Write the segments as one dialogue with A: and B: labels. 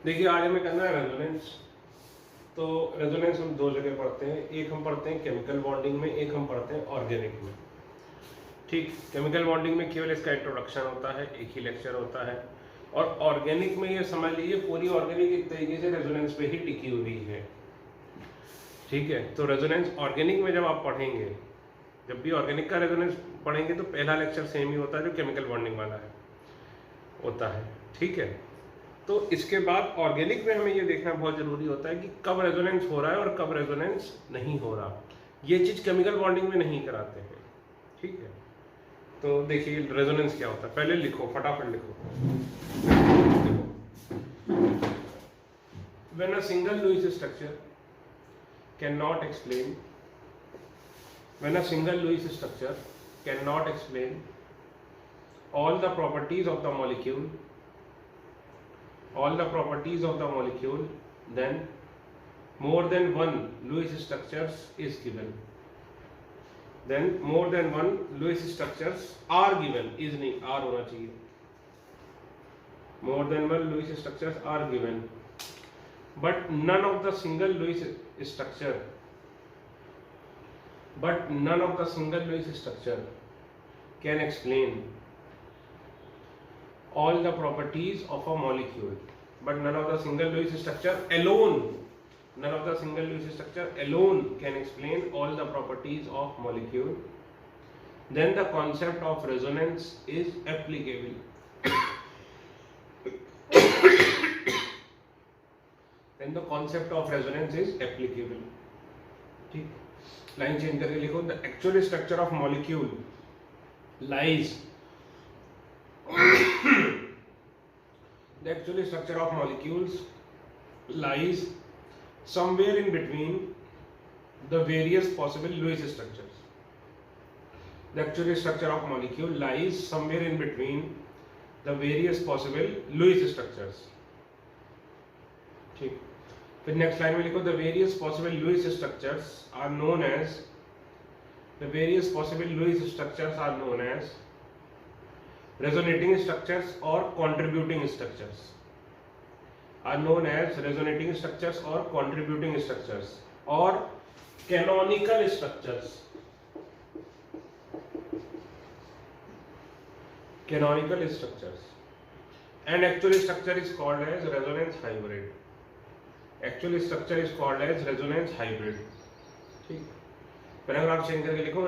A: देखिए आज हमें करना है रेजोनेंस। तो रेजोनेंस हम दो जगह पढ़ते हैं, एक हम पढ़ते हैं केमिकल बॉन्डिंग में, एक हम पढ़ते हैं ऑर्गेनिक में। ठीक, केमिकल बॉन्डिंग में केवल इसका इंट्रोडक्शन होता है, एक ही लेक्चर होता है। और ऑर्गेनिक में ये समझ लीजिए पूरी ऑर्गेनिक एक तरीके से रेजोनेंस पे ही टिकी हुई है। ठीक है, तो रेजोनेंस ऑर्गेनिक में जब आप पढ़ेंगे, जब भी ऑर्गेनिक का रेजोनेंस पढ़ेंगे तो पहला लेक्चर सेम ही होता है जो केमिकल बॉन्डिंग वाला है होता है। ठीक है, तो इसके बाद ऑर्गेनिक में हमें ये देखना बहुत जरूरी होता है कि कब रेजोनेंस हो रहा है और कब रेजोनेंस नहीं हो रहा। ये चीज केमिकल बॉन्डिंग में नहीं कराते हैं। ठीक है, तो देखिए रेजोनेंस क्या होता है, पहले लिखो, फटाफट लिखो। When a single Lewis structure can not explain when a single Lewis structure cannot explain all the properties of the molecule, then more than one Lewis structures is given. Then more than one Lewis structures are given, is नहीं R होना चाहिए। More than one Lewis structures are given, but none of the single Lewis structure can explain all the properties of a molecule. But none of the single Lewis structure alone can explain all the properties of molecule. Then the concept of resonance is applicable. ठीक, line change करके लिखो, the actual structure of molecule lies somewhere in between the various possible Lewis structures. The actual structure of molecule lies somewhere in between the various possible Lewis structures. ठीक, फिर next line में लिखो, the various possible Lewis structures are known as resonating structures और contributing structures और canonical structures and actual structure is called as resonance hybrid. Actual structure is called as resonance hybrid. ठीक, paragraph change करके लिखो,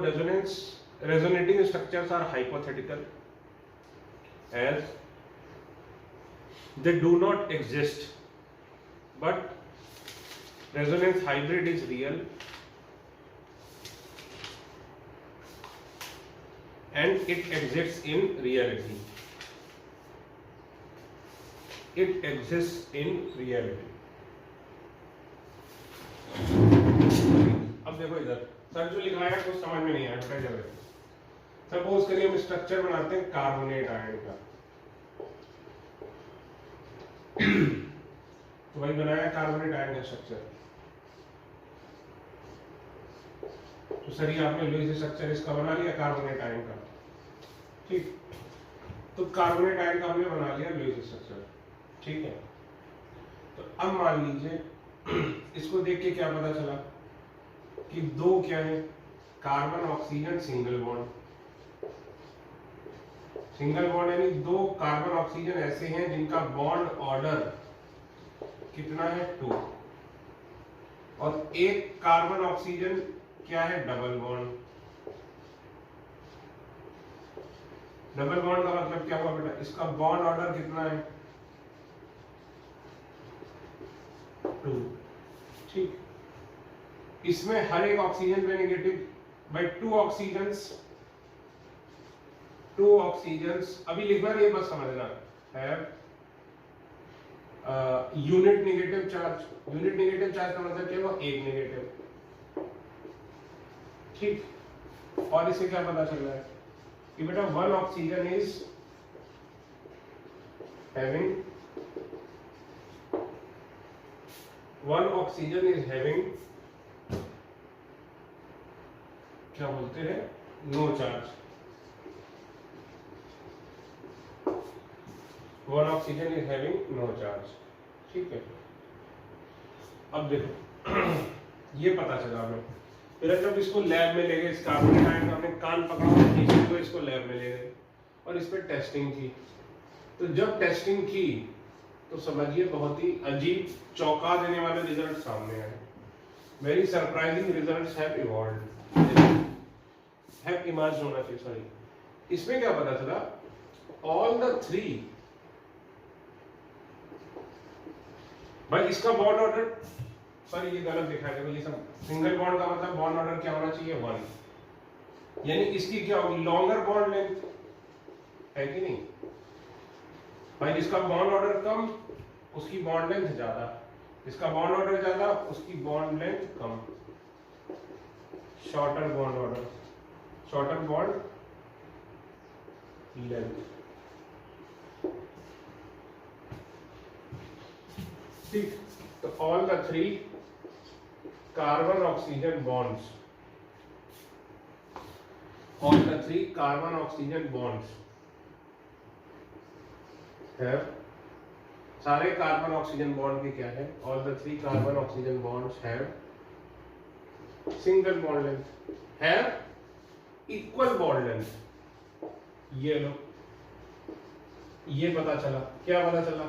A: resonating structures are hypothetical as they do not exist, but resonance hybrid is real and it exists in reality. अब देखो इधर sir जो लिखा है कुछ समझ में नहीं आया, बेटा जब सपोज करिए हम स्ट्रक्चर बनाते हैं कार्बोनेट आयन का। तो भाई बनाया कार्बोनेट आयन का स्ट्रक्चर, तो सर ये आपने लुईस स्ट्रक्चर इसका बना लिया कार्बोनेट आयन का। ठीक, तो कार्बोनेट आयन का हमने बना लिया लुईस स्ट्रक्चर। ठीक है, तो अब मान लीजिए इसको देख के क्या पता चला कि दो क्या है, कार्बन ऑक्सीजन सिंगल बॉन्ड यानी दो कार्बन ऑक्सीजन ऐसे हैं जिनका बॉन्ड ऑर्डर कितना है 2, और एक कार्बन ऑक्सीजन क्या है डबल बॉन्ड का मतलब क्या हुआ बेटा, इसका बॉन्ड ऑर्डर कितना है 2। ठीक, इसमें हर एक ऑक्सीजन पे नेगेटिव बाई 2 ऑक्सीजन्स अभी लिखना नहीं, बस समझना है यूनिट नेगेटिव चार्ज का मतलब क्या हुआ, एक नेगेटिव। ठीक, और इसे क्या पता चल रहा है कि बेटा वन ऑक्सीजन इज हैविंग क्या बोलते हैं, no charge. one oxygen is having no charge. ठीक है, अब देखो ये पता चला हमें। फिर जब इसको लैब में ले गए, इस कार्बन आयन का हमने कान पकड़ा और खींचे तो इसको लैब में ले गए और इस पर टेस्टिंग की। तो जब टेस्टिंग की तो समझिए बहुत ही अजीब चौंका देने वाले रिजल्ट सामने आए। Very surprising results have evolved, have emerged होना चाहिए, सॉरी। इसमें क्या पता चला, ऑल द थ्री, भाई इसका बॉन्ड ऑर्डर, सॉरी ये गलत दिखाया है, ये सब सिंगल बॉन्ड का मतलब बॉन्ड ऑर्डर क्या होना चाहिए, 1, यानी इसकी क्या होगी, लॉन्गर बॉन्ड लेंथ है कि नहीं भाई। जिसका बॉन्ड ऑर्डर कम उसकी बॉन्ड लेंथ ज्यादा, जिसका बॉन्ड ऑर्डर ज्यादा उसकी बॉन्ड लेंथ कम, shorter bond order, shorter bond length. ठीक, तो all the three carbon oxygen bonds, all the three carbon oxygen bonds है, सारे कार्बन ऑक्सीजन बॉन्ड के क्या है, all the three carbon oxygen bonds have single bond length, have equal bond length. ये लो, ये पता चला, क्या पता चला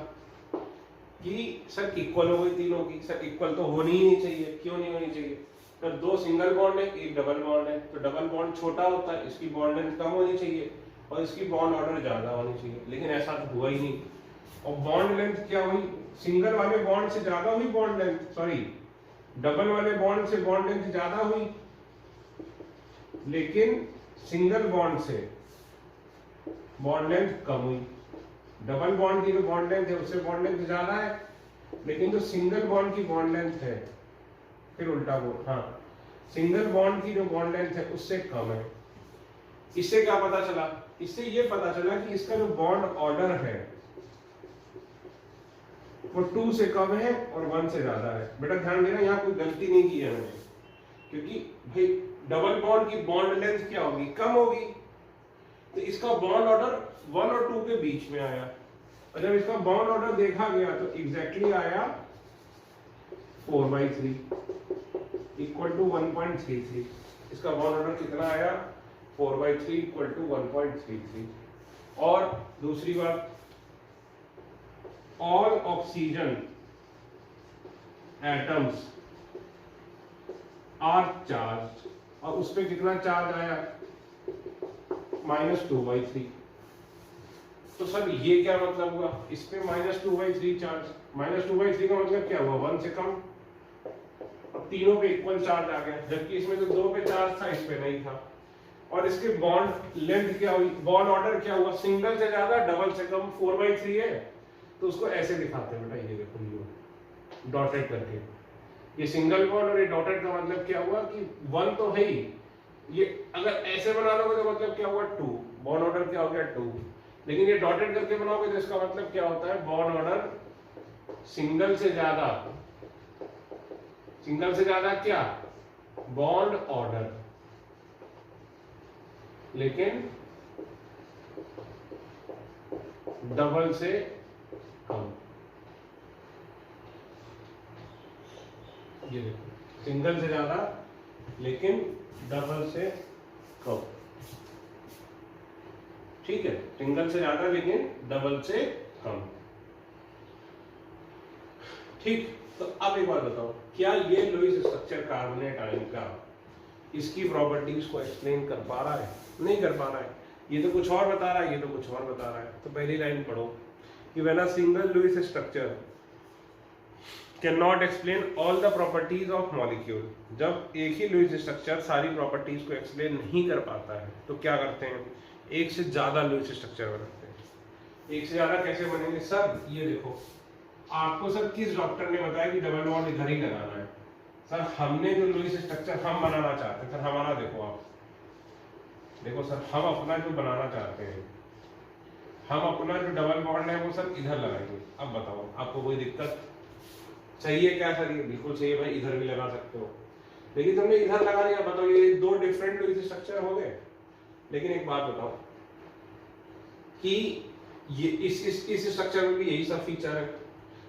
A: कि सर इक्वल हो गई तीनों की। सर इक्वल तो होनी ही नहीं चाहिए, क्यों नहीं होनी चाहिए, तो 2 सिंगल बॉन्ड है, 1 डबल बॉन्ड है, तो डबल बॉन्ड छोटा होता है, इसकी बॉन्ड लेंथ कम होनी चाहिए और इसकी बॉन्ड ऑर्डर ज्यादा होनी चाहिए, लेकिन ऐसा तो हुआ ही नहीं। और बॉन्ड लेंथ क्या हुई, सिंगल वाले बॉन्ड से ज्यादा हुई बॉन्ड लेंथ, सॉरी डबल वाले बॉन्ड से बॉन्ड लेंथ ज्यादा हुई, लेकिन सिंगल बॉन्ड से बॉन्ड लेंथ कम हुई। डबल बॉन्ड की जो बॉन्ड लेंथ है उससे बॉन्ड लेंथ ज्यादा है, लेकिन जो सिंगल बॉन्ड की बॉन्ड लेंथ है, फिर उल्टा बोल, हाँ सिंगल बॉन्ड की जो बॉन्ड लेंथ है उससे कम है। इससे क्या पता चला, इससे ये पता चला कि इसका जो बॉन्ड ऑर्डर है वो 2 से कम है और 1 से ज्यादा है। बेटा ध्यान देना, यहाँ कोई गलती नहीं की है मैंने, क्योंकि भाई डबल बॉन्ड की बॉन्ड लेंथ क्या होगी, कम होगी, तो इसका बॉन्ड ऑर्डर 1 और 2 के बीच में आया, और जब इसका बॉन्ड ऑर्डर देखा गया तो एग्जैक्टली आया 4/3 इक्वल टू 1.33। इसका बॉन्ड ऑर्डर कितना आया, 4/3 इक्वल टू 1.33। और दूसरी बात, all oxygen atoms are charge, और उस पर कितना चार्ज आया, -2/3। तो सर ये क्या मतलब हुआ, इस पे -2/3 चार्ज, -2/3 का मतलब क्या हुआ, 1 से कम, और तीनों पे इक्वल चार्ज आ गया, जबकि इसमें तो 2 पे चार्ज था, इस पे नहीं था। और इसके बॉन्ड लेंथ क्या हुई, बॉन्ड ऑर्डर क्या हुआ, सिंगल से ज्यादा डबल से कम, 4/3 है, तो उसको ऐसे दिखाते हैं बेटा, ये देखो ये डॉटेड करके, ये सिंगल बॉन्ड और ये डॉटेड का मतलब क्या हुआ कि 1 तो है ही, ये अगर ऐसे बना लोगे तो मतलब क्या हुआ 2, बॉन्ड ऑर्डर क्या हो गया 2, लेकिन ये डॉटेड करके बनाओगे तो इसका मतलब क्या होता है, बॉन्ड ऑर्डर सिंगल से ज्यादा, सिंगल से ज्यादा क्या, बॉन्ड ऑर्डर, लेकिन डबल से कम। ये देखो, सिंगल से ज्यादा लेकिन डबल से कम, ठीक है, सिंगल से ज्यादा लेकिन डबल से कम। ठीक, तो अब एक बात बताओ, क्या ये लुईस स्ट्रक्चर कार्बोनेट आयन का इसकी प्रॉपर्टीज को एक्सप्लेन कर पा रहा है, नहीं कर पा रहा है, ये तो कुछ और बता रहा है, ये तो कुछ और बता रहा है। तो पहली लाइन पढ़ो कि when a single Lewis structure can not explain all the properties of molecule, जब एक ही लुईस स्ट्रक्चर सारी प्रॉपर्टीज को एक्सप्लेन नहीं कर पाता है तो क्या करते हैं, एक से ज्यादा लुईस स्ट्रक्चर बनाते हैं। एक से ज्यादा कैसे बनेंगे सर, ये देखो, आपको सर किस डॉक्टर ने बताया कि डबल बॉन्ड इधर ही लगाना है, सर हमने जो लुईस स्ट्रक्चर हम बनाना चाहते हैं, सर हमारा देखो, आप देखो सर, हम अपना जो बनाना चाहते हैं, हम अपना जो डबल बॉन्ड है वो सर इधर लगाएंगे। अब बताओ आपको कोई दिक्कत चाहिए क्या सर, ये बिल्कुल चाहिए भाई, इधर भी लगा सकते हो, लेकिन तुमने इधर लगा दिया, बताओ ये 2 डिफरेंट लुईस स्ट्रक्चर हो गए। लेकिन एक बात बताओ कि ये इस स्ट्रक्चर में भी यही सब फीचर है,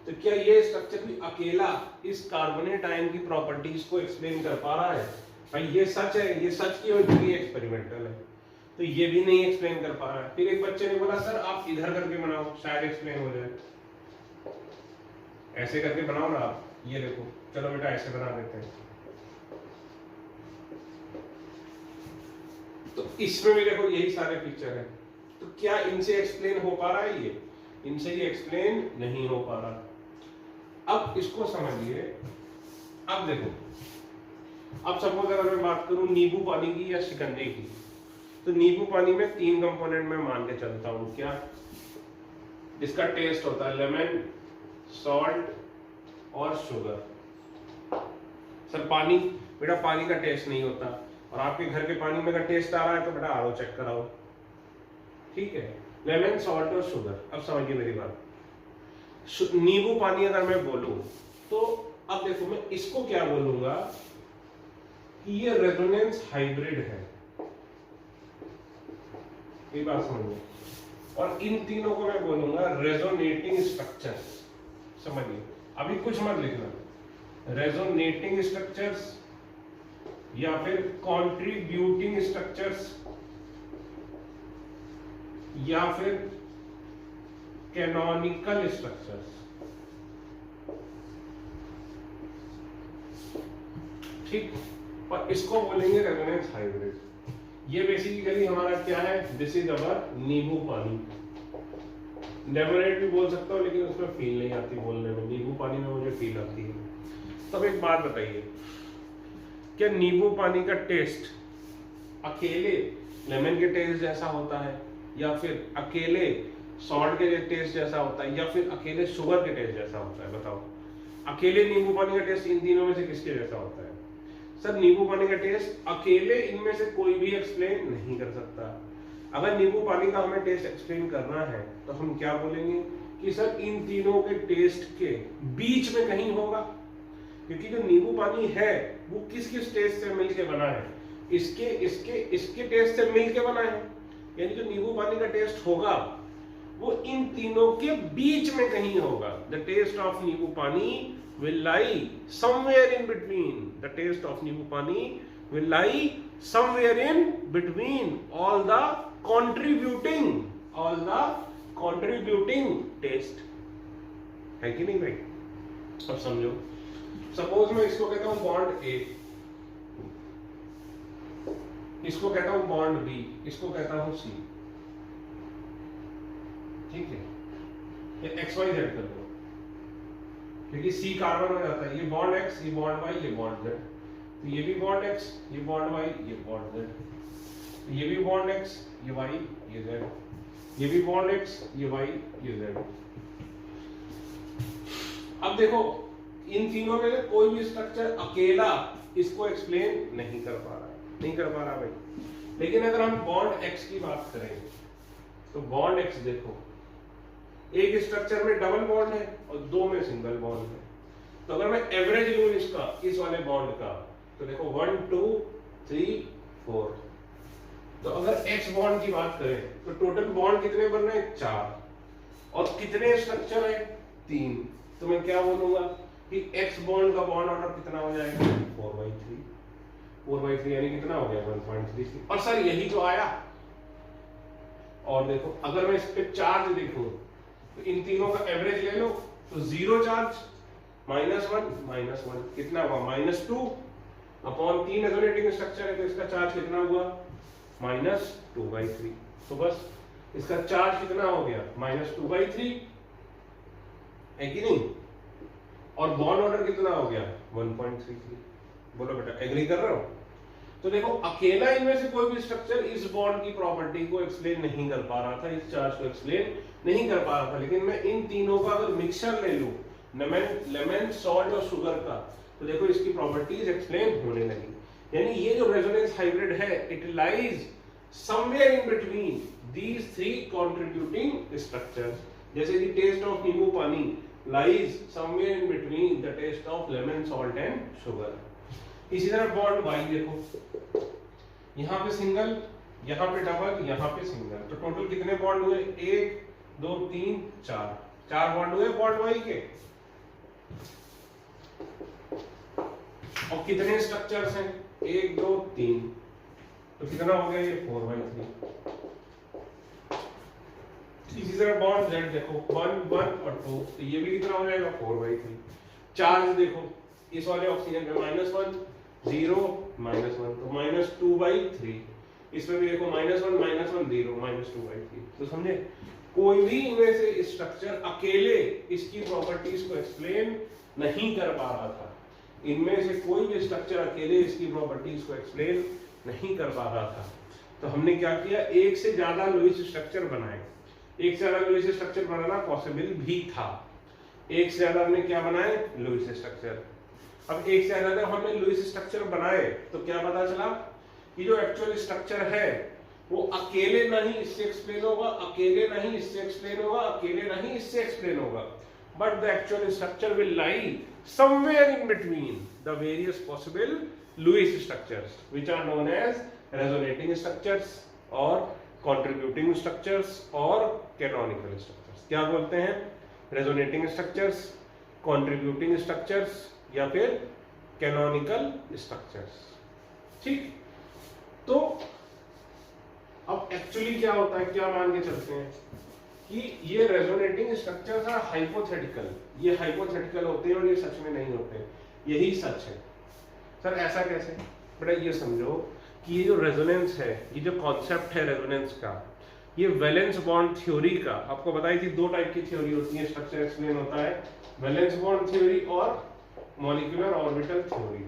A: तो क्या ये स्ट्रक्चर भी अकेला इस कार्बोनेट आयन की प्रॉपर्टीज को एक्सप्लेन कर पा रहा है? भाई ये सच है, ये सच की और ये एक्सपेरिमेंटल है, तो ये भी नहीं एक्सप्लेन कर पा रहा है। फिर एक बच्चे ने बोला सर आप इधर करके बनाओ शायद एक्सप्लेन हो जाए। ऐसे करके बनाओ ना आप, ये देखो, चलो बेटा ऐसे बना देते हैं। तो इसमें भी देखो यही सारे फीचर है, तो क्या इनसे एक्सप्लेन हो पा रहा है? ये इनसे ये एक्सप्लेन नहीं हो पा रहा। अब इसको समझिए। अब देखो, अब सपोज अगर मैं बात करूं नींबू पानी की या शिकंजी की, तो नींबू पानी में 3 कंपोनेंट में मान के चलता हूं। क्या? जिसका टेस्ट होता है लेमन, सॉल्ट और शुगर। सर पानी, बेटा पानी का टेस्ट नहीं होता, और आपके घर के पानी में का टेस्ट आ रहा है तो बेटा आरओ चेक कराओ। ठीक है, लेमन, सॉल्ट और शुगर। अब समझिए मेरी बात, नींबू पानी अगर मैं बोलूं तो अब देखो मैं इसको क्या बोलूंगा कि ये रेजोनेंस हाइब्रिड है। ये बात समझिए। और इन तीनों को मैं बोलूंगा रेजोनेटिंग स्ट्रक्चर्स। समझिए, अभी कुछ मत लिखना, रेजोनेटिंग स्ट्रक्चर्स या फिर कंट्रीब्यूटिंग स्ट्रक्चर्स या फिर कैनोनिकल स्ट्रक्चर्स। ठीक, और इसको बोलेंगे रेजोनेंस हाइब्रिड। ये बेसिकली हमारा क्या है? दिस इज अवर नींबू पानी। डेमोनेट भी बोल सकता हूँ, लेकिन उसमें फील नहीं आती बोलने में। नींबू पानी में मुझे फील आती है। तब एक बात बताइए, क्या नींबू पानी का टेस्ट अकेले लेमन के टेस्ट जैसा होता है, या फिर अकेले सॉल्ट के टेस्ट जैसा होता है, या फिर अकेले शुगर के टेस्ट जैसा होता है? बताओ, अकेले नींबू पानी का टेस्ट इन तीनों में से किसके जैसा होता है? सर नींबू पानी का टेस्ट अकेले इनमें से कोई भी एक्सप्लेन नहीं कर सकता। अगर नींबू पानी का हमें टेस्ट एक्सप्लेन करना है तो हम क्या बोलेंगे कि सर इन तीनों के टेस्ट के बीच में कहीं होगा, क्योंकि जो नींबू पानी है वो किस किस टेस्ट से मिलके बना है? इसके इसके इसके टेस्ट से मिलके बना है। यानी जो नींबू पानी का टेस्ट होगा वो इन तीनों के बीच में कहीं होगा। द टेस्ट ऑफ नींबू पानी will lie somewhere in between. The taste of नींबू पानी will lie somewhere in between all the contributing taste। है कि नहीं भाई? अब समझो, सपोज मैं इसको कहता हूं बॉन्ड ए, इसको कहता हूं बॉन्ड बी, इसको कहता हूं सी। ठीक है, ये एक्स वाई जेड कर दो, क्योंकि सी कार्बन हो जाता है। ये बॉन्ड एक्स, ये बॉन्ड वाई, ये बॉन्ड जेड। तो ये भी बॉन्ड एक्स, ये बॉन्ड वाई, ये बॉन्ड जेड। ये भी बॉन्ड एक्स, ये वाई, ये जेड। ये भी बॉन्ड एक्स, ये वाई, ये जेड। अब देखो, इन तीनों में से कोई भी स्ट्रक्चर अकेला इसको एक्सप्लेन नहीं कर पा रहा है, नहीं कर पा रहा भाई। लेकिन अगर हम बॉन्ड एक्स की बात करें तो बॉन्ड एक्स देखो, एक स्ट्रक्चर में डबल बॉन्ड है और 2 में सिंगल बॉन्ड है। तो अगर मैं एवरेज लूं इसका, इस वाले बॉन्ड का, तो देखो 1 2 3 4। तो अगर एक्स बॉन्ड की बात करें तो टोटल बॉन्ड कितने बन रहे हैं? 4। और कितने स्ट्रक्चर है? 3। तो मैं क्या बोलूंगा कि एक्स बॉन्ड का बॉन्ड ऑर्डर कितना हो जाएगा? 4/3। 4/3 यानी कितना हो गया? 1.3। और सर यही तो आया। और देखो, अगर मैं इस पे चार्ज देखूं तो इन तीनों का एवरेज ले लो तो 0 चार्ज, -1 कितना हुआ? -2 अपॉन 3 रेजोनेटिंग स्ट्रक्चर है तो इसका चार्ज कितना हुआ? -2/3। तो बस इसका चार्ज कितना हो गया? -2/3, है कि नहीं? और बॉन्ड ऑर्डर कितना हो गया? 1.33। बोलो बेटा, एग्री कर रहे हो? तो देखो, अकेला इनमें से कोई भी स्ट्रक्चर इस बॉन्ड की प्रॉपर्टी को एक्सप्लेन नहीं कर पा रहा था, इस चार्ज को एक्सप्लेन नहीं कर पा रहा था। लेकिन मैं इन तीनों का अगर मिक्सचर ले लूं, लेमन, सॉल्ट और शुगर का, तो देखो इसकी प्रॉपर्टीज एक्सप्लेन होने लगी। यानी ये जो रेजोनेंस हाइब्रिड है, it lies somewhere in between these 3 contributing structures. जैसे the taste of nimbu pani lies somewhere in between the taste of lemon, salt and sugar. इसी तरह बॉन्ड वाई देखो, यहाँ पे सिंगल, यहाँ पे डबल, यहाँ पे सिंगल। तो टोटल कितने बॉन्ड हुए? 1 2 3 4 बॉन्ड हुए बॉन्ड वाई के। और कितने स्ट्रक्चर्स हैं? 1 2 3, तो कितना हो गया ये 4/3। इसी तरह बॉन्ड जेड देखो 1 1 और 2, तो ये भी कितना हो जाएगा 4/3। चार्ज देखो इस वाले ऑक्सीजन पे -1 0 -1, तो -2/3। इसमें भी देखो -1 -1 0 -2/3। तो समझे, कोई भी इनमें से स्ट्रक्चर अकेले इसकी प्रॉपर्टीज को एक्सप्लेन नहीं कर पा रहा था। इनमें से कोई भी स्ट्रक्चर अकेले इसकी प्रॉपर्टीज को एक्सप्लेन नहीं कर पा रहा था। तो हमने क्या किया, एक से ज्यादा लुईस स्ट्रक्चर बनाए। एक से ज्यादा लुईस स्ट्रक्चर बनाना पॉसिबल भी था। एक से ज्यादा हमने क्या बनाए, लुईस स्ट्रक्चर। अब एक से ज्यादा हमने लुईस स्ट्रक्चर बनाए तो क्या पता चला कि जो एक्चुअल स्ट्रक्चर है वो अकेले नहीं इससे एक्सप्लेन होगा, अकेले नहीं इससे एक्सप्लेन होगा, अकेले नहीं इससे एक्सप्लेन होगा, but the actual structure will lie somewhere in between the various possible Lewis structures which are known as resonating structures or contributing structures or canonical structures। क्या बोलते हैं, resonating structures, contributing structures या फिर canonical structures। ठीक, तो अब actually क्या होता है, क्या मान के चलते हैं कि ये रेजोनेटिंग स्ट्रक्चर्स आर हाइपोथेटिकल। ये हाइपोथेटिकल होते हैं और ये सच में नहीं होते, यही सच है। सर ऐसा कैसे? बेटा ये समझो कि ये जो रेजोनेंस है, ये जो कॉन्सेप्ट है रेजोनेंस का, ये वैलेंस बॉन्ड थ्योरी का, आपको बताई थी 2 टाइप की थ्योरी होती है, स्ट्रक्चर एक्सप्लेन होता है, वैलेंस बॉन्ड थ्योरी और मॉलिक्यूलर ऑर्बिटल थ्योरी।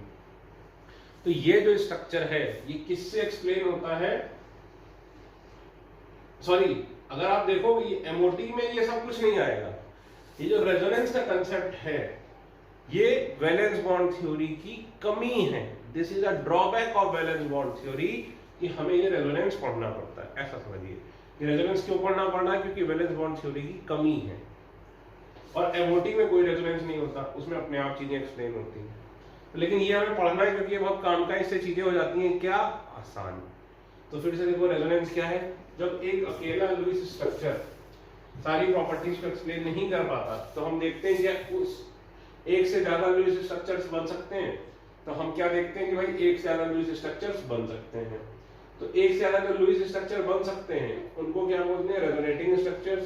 A: तो ये जो स्ट्रक्चर है ये किससे एक्सप्लेन होता है? सॉरी, अगर आप देखो ये एमओटी में ये सब कुछ नहीं आएगा। ये जो रेजोनेंस का कंसेप्ट है ये वैलेंस बॉन्ड थ्योरी की कमी है। This is a drawback of valence bond theory कि हमें ये रेजोनेंस पढ़ना पड़ता है। ऐसा समझिए, ये रेजोनेंस क्यों पढ़ना पड़ रहा है? क्योंकि वैलेंस बॉन्ड थ्योरी की कमी है। और एमओटी में कोई रेजोनेंस नहीं होता, उसमें अपने आप चीजें एक्सप्लेन होती हैं। लेकिन ये हमें पढ़ना है क्योंकि ये बहुत काम का, इससे चीजें हो जाती हैं क्या, आसान। तो फिर से देखो रेजोनेंस क्या है, जब एक अकेला लुईस स्ट्रक्चर सारी प्रॉपर्टीज को एक्सप्लेन नहीं कर पाता तो हम देखते हैं कि उस एक से ज्यादा लुईस स्ट्रक्चर्स बन सकते हैं। तो हम क्या देखते हैं कि भाई एक से ज्यादा लुईस स्ट्रक्चर्स बन सकते हैं। तो एक से ज्यादा जो लुईस स्ट्रक्चर बन सकते हैं उनको क्या बोलते हैं, रेजोनेटिंग स्ट्रक्चर्स,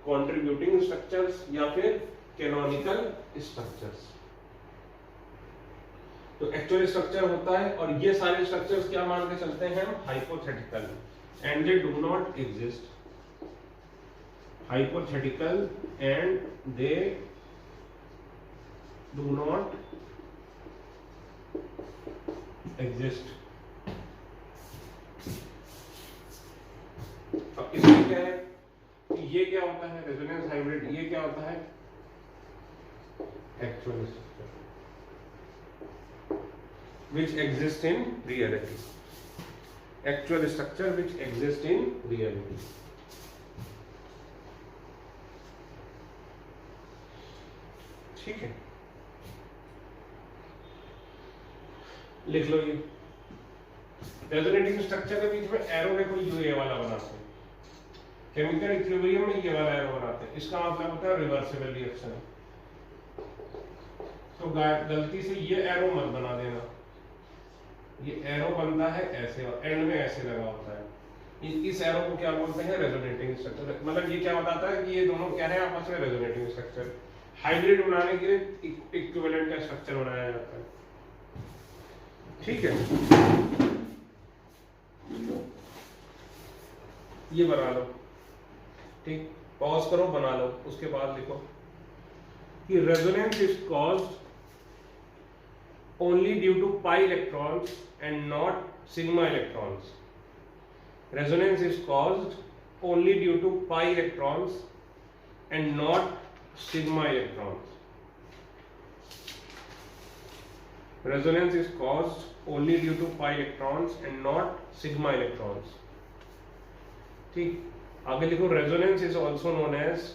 A: कंट्रीब्यूटिंग स्ट्रक्चर्स या फिर कैनोनिकल स्ट्रक्चर्स। तो एक्चुअल स्ट्रक्चर होता है और ये सारे स्ट्रक्चर्स क्या मान के चलते हैं हम, hypothetical, and they do not exist, hypothetical and they do not exist। अब इसमें क्या है, ये क्या होता है रेजोनेंस हाइब्रिड, ये क्या होता है actual structure which exist in reality, actual structure which exist in reality। ठीक है, लिख लो। ये रेजोनेटिंग स्ट्रक्चर के बीच में एरो देखो, ये वाला बनाते हैं, केमिकल इक्विलिब्रियम में ये वाला एरो बनाते हैं। इसका मतलब होता है रिवर्सिबल रिएक्शन। तो गलती से ये एरो मत बना देना, ये एरो बनता है ऐसे और एंड में ऐसे लगा होता है। इस एरो को क्या बोलते हैं, रेजोनेटिंग स्ट्रक्चर। मतलब ये क्या बताता है कि ये दोनों क्या है आपस में, रेजोनेटिंग स्ट्रक्चर। हाइब्रिड बनाने के लिए इक्विवेलेंट का स्ट्रक्चर बनाया जाता है। ठीक है, ये बना लो। ठीक, पॉज करो, बना लो, उसके बाद लिखो कि resonance is caused only due to pi electrons and not sigma electrons। Resonance is caused only due to pi electrons and not sigma electrons। Resonance is caused only due to pi electrons and not sigma electrons। ठीक, आगे लिखो, resonance is also known as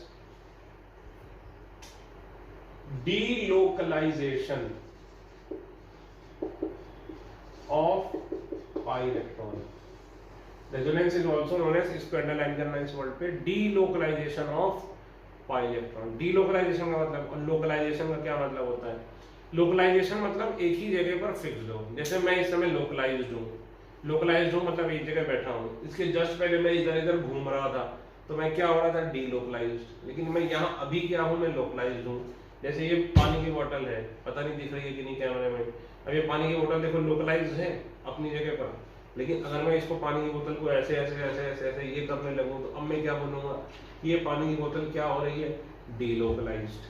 A: delocalization of pi electron। Resonance is also known as, इसको underline करना इस word पे, delocalization of pi electron. Delocalization का मतलब, और लोकलाइजेशन का क्या मतलब होता है? लोकलाइजेशन मतलब एक ही जगह पर फिक्स हो। जैसे मैं इस समय लोकलाइज्ड हूँ, लोकलाइज्ड हूँ मतलब एक जगह बैठा हूँ, इसके जस्ट पहले मैं इधर इधर घूम रहा था तो मैं क्या हो रहा था? डीलोकलाइज्ड। लेकिन मैं यहाँ अभी क्या हूँ? मैं लोकलाइज्ड हूँ। जैसे ये पानी की बोतल है, पता नहीं दिख रही है कि नहीं कैमरे में, अब ये पानी की बोतल देखो लोकलाइज्ड है अपनी जगह पर, लेकिन अगर मैं इसको पानी की बोतल को ऐसे ऐसे ऐसे ऐसे ऐसे ये करने लगूँ तो अब मैं क्या बनूंगा? ये पानी की बोतल क्या हो रही है? डीलोकलाइज्ड।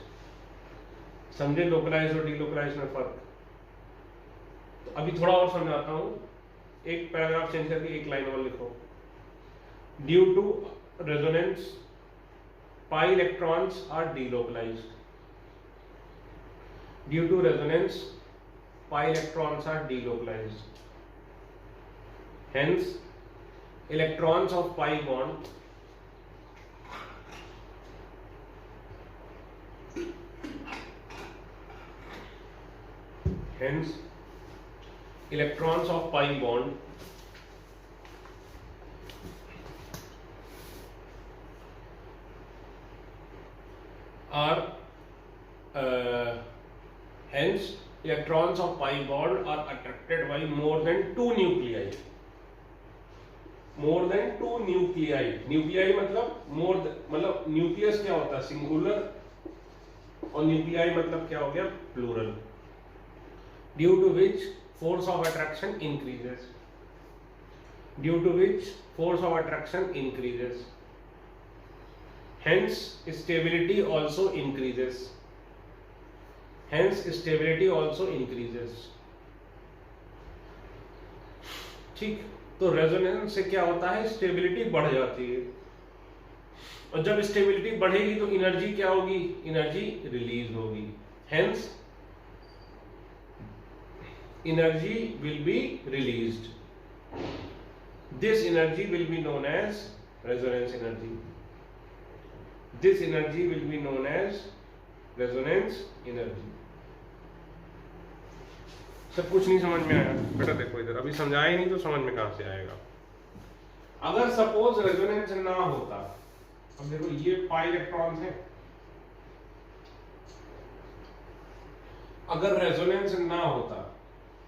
A: समझे लोकलाइज्ड और डीलोकलाइज्ड में फर्क? तो अभी थोड़ा और समझाता हूँ, एक पैराग्राफ चेंज करके एक लाइन और लिखो। Due to resonance pi electrons are delocalized. Due to resonance pi electrons are delocalized. Hence, electrons of pi bond hence electrons of pi bond are hence electrons of pi bond are attracted by more than two nuclei. More than two nuclei. Nuclei मतलब मोर, मतलब nucleus क्या होता है? Singular, और nuclei मतलब क्या हो गया? Plural. Due to which force of attraction increases, due to which force of attraction increases, hence stability also increases, hence stability also increases. ठीक, तो रेजोनेंस से क्या होता है? स्टेबिलिटी बढ़ जाती है, और जब स्टेबिलिटी बढ़ेगी तो एनर्जी क्या होगी? एनर्जी रिलीज होगी। Hence energy will be released. This energy will be known as resonance energy. This energy will be known as resonance energy. सब कुछ नहीं समझ में आया बेटा? देखो इधर, अभी समझाया नहीं तो समझ में कहां से आएगा? अगर सपोज रेजोनेंस ना होता, अब देखो ये पाई इलेक्ट्रॉन्स है, अगर रेजोनेंस ना होता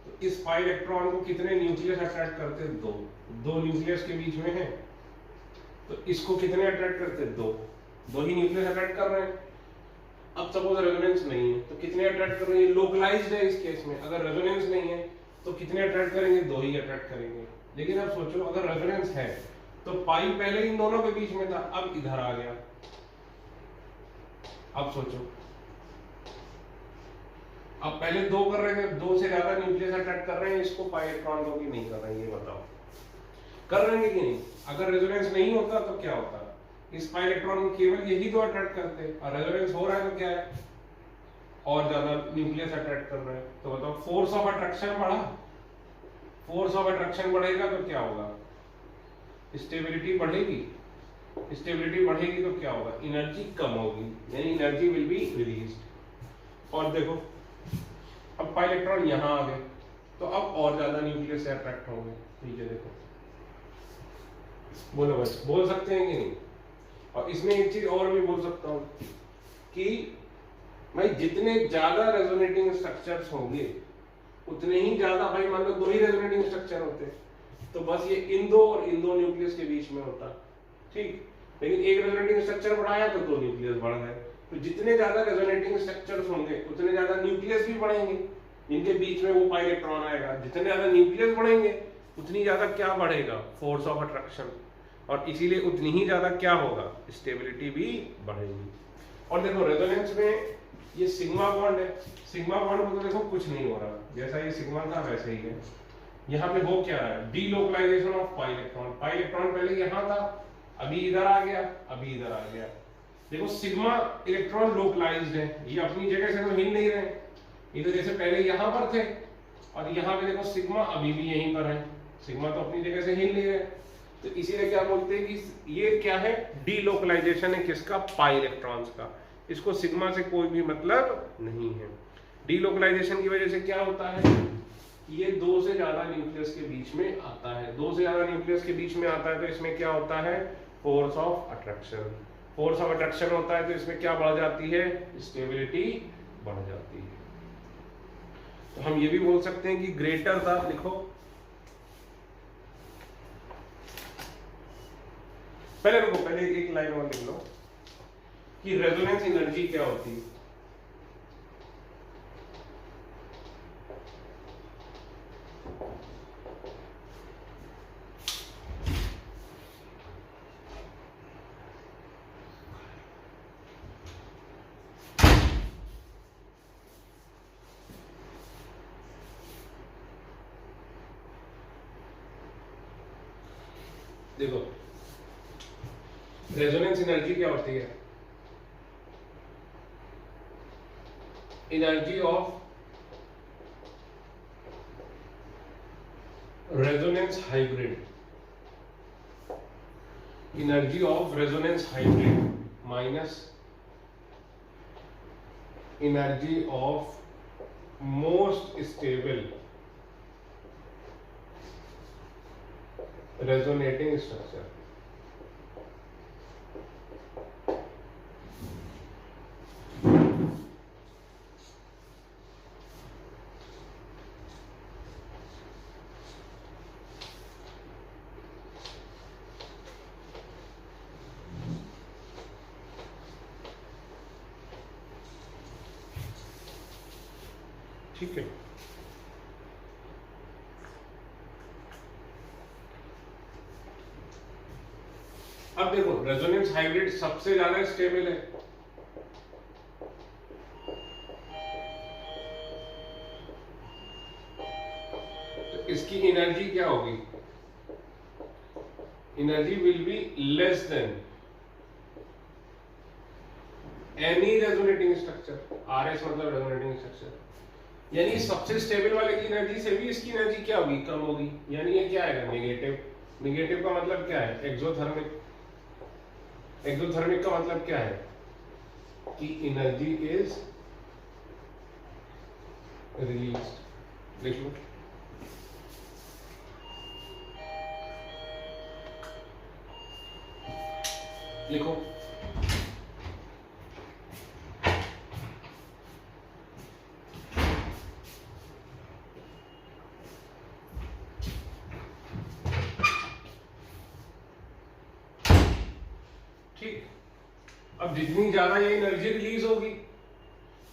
A: तो इस पाई इलेक्ट्रॉन को कितने न्यूक्लियस अट्रैक्ट करते? दो। दो न्यूक्लियस के बीच में है तो इसको कितने अट्रैक्ट करते? दो ही न्यूक्लियस अट्रैक्ट कर रहे हैं। अब सपोज रेजोनेंस नहीं है तो कितने अट्रैक्ट कर रहे हैं? लोकलाइज्ड है इस केस में। अगर रेजोनेंस नहीं है तो कितने अट्रैक्ट करेंगे? दो ही अट्रैक्ट करेंगे। लेकिन अब सोचो, अगर रेजोनेंस है तो पाई पहले इन दोनों के बीच में था, अब इधर आ गया। अब सोचो, अब पहले दो कर रहे थे, दो से ज्यादा न्यूक्लियस अट्रैक्ट कर रहे हैं इसको पाई इलेक्ट्रॉन को, कि नहीं कर रहे हैं? ये बताओ, कर रहे हैं कि नहीं? अगर रेजोनेंस नहीं होता तो क्या होता? इस पाई इलेक्ट्रॉन को केवल यही दो अट्रैक्ट करते, और रेजोनेंस हो रहा है तो क्या है? और ज्यादा न्यूक्लियस अट्रैक्ट कर रहे हैं। तो बताओ, फोर्स ऑफ अट्रैक्शन बढ़ा। फोर्स ऑफ अट्रैक्शन बढ़ेगा तो क्या होगा? स्टेबिलिटी बढ़ेगी। स्टेबिलिटी बढ़ेगी तो क्या होगा? एनर्जी कम होगी, यानी एनर्जी विल बी रिलीज्ड। और देखो, अब पाई इलेक्ट्रॉन यहां आ गए तो अब और ज्यादा न्यूक्लियस से अट्रैक्ट होंगे। ठीक है, देखो, बोलो बस, बोल सकते हैं कि नहीं? और इसमें एक चीज और भी बोल सकता हूं कि भाई जितने ज्यादा रेजोनेटिंग स्ट्रक्चर्स होंगे उतने ही ज्यादा, भाई मान लो दो ही रेजोनेटिंग स्ट्रक्चर होते तो बस ये इन दो और इन दो न्यूक्लियस के बीच में होता, ठीक। लेकिन एक रेजोनेटिंग स्ट्रक्चर बढ़ाया तो दो न्यूक्लियस बढ़ गए। तो जितने ज्यादा रेजोनेटिंग स्ट्रक्चर्स होंगे उतने ज्यादा न्यूक्लियस भी बढ़ेंगे, इनके बीच में वो पाई इलेक्ट्रॉन आएगा। जितने ज्यादा न्यूक्लियस बढ़ेंगे उतनी ज्यादा क्या बढ़ेगा? फोर्स ऑफ अट्रैक्शन, और इसीलिए उतनी ही ज्यादा क्या होगा? स्टेबिलिटी भी बढ़ेगी। और देखो रेजोनेंस में ये सिग्मा बॉन्ड है, सिग्मा बॉन्ड में तो देखो कुछ नहीं हो रहा, जैसा ये सिग्मा था वैसे ही है। यहाँ पे वो क्या है? Delocalization of pi electron. Pi electron पहले यहाँ था, अभी इधर आ गया, अभी इधर आ गया। देखो सिग्मा इलेक्ट्रॉन लोकलाइज्ड है, ये अपनी जगह से तो हिल नहीं रहे, इधर जैसे पहले यहाँ पर थे और यहाँ पे देखो सिग्मा अभी भी यहीं पर है, सिग्मा तो अपनी जगह से हिल नहीं रहे। तो इसीलिए क्या बोलते हैं कि ये क्या है? डीलोकलाइजेशन है किसका? पाई इलेक्ट्रॉन्स का। इसको सिग्मा से कोई भी मतलब नहीं है। डीलोकलाइजेशन की वजह से क्या होता है? ये दो से ज्यादा न्यूक्लियस के बीच में आता है, दो से ज्यादा न्यूक्लियस के बीच में आता है तो इसमें क्या होता है? Force of attraction. Force of attraction होता है तो इसमें क्या बढ़ जाती है, स्टेबिलिटी बढ़ जाती है। तो हम ये भी बोल सकते हैं कि ग्रेटर द, लिखो पहले रुको, पहले एक लाइन और लिख लो कि रेजोनेंस एनर्जी क्या होती है। देखो रेजोनेंस एनर्जी क्या होती है, energy of resonance hybrid, energy of resonance hybrid minus energy of most stable resonating structure. ठीक है, अब देखो रेजोनेंस हाइब्रिड सबसे ज्यादा स्टेबल है, तो इसकी एनर्जी क्या होगी, energy will be less than any resonating structure, RS मतलब रेजोनेटिंग स्ट्रक्चर, यानी सबसे स्टेबल वाले की एनर्जी से भी इसकी एनर्जी क्या होगी, कम होगी। यानी ये क्या आएगा, नेगेटिव। नेगेटिव का मतलब क्या है, एक्सोथर्मिक। एक्सोथर्मिक का मतलब क्या है कि एनर्जी इज रिलीज्ड। लिख लो, लिखो ठीक। अब जितनी ज्यादा ये एनर्जी रिलीज होगी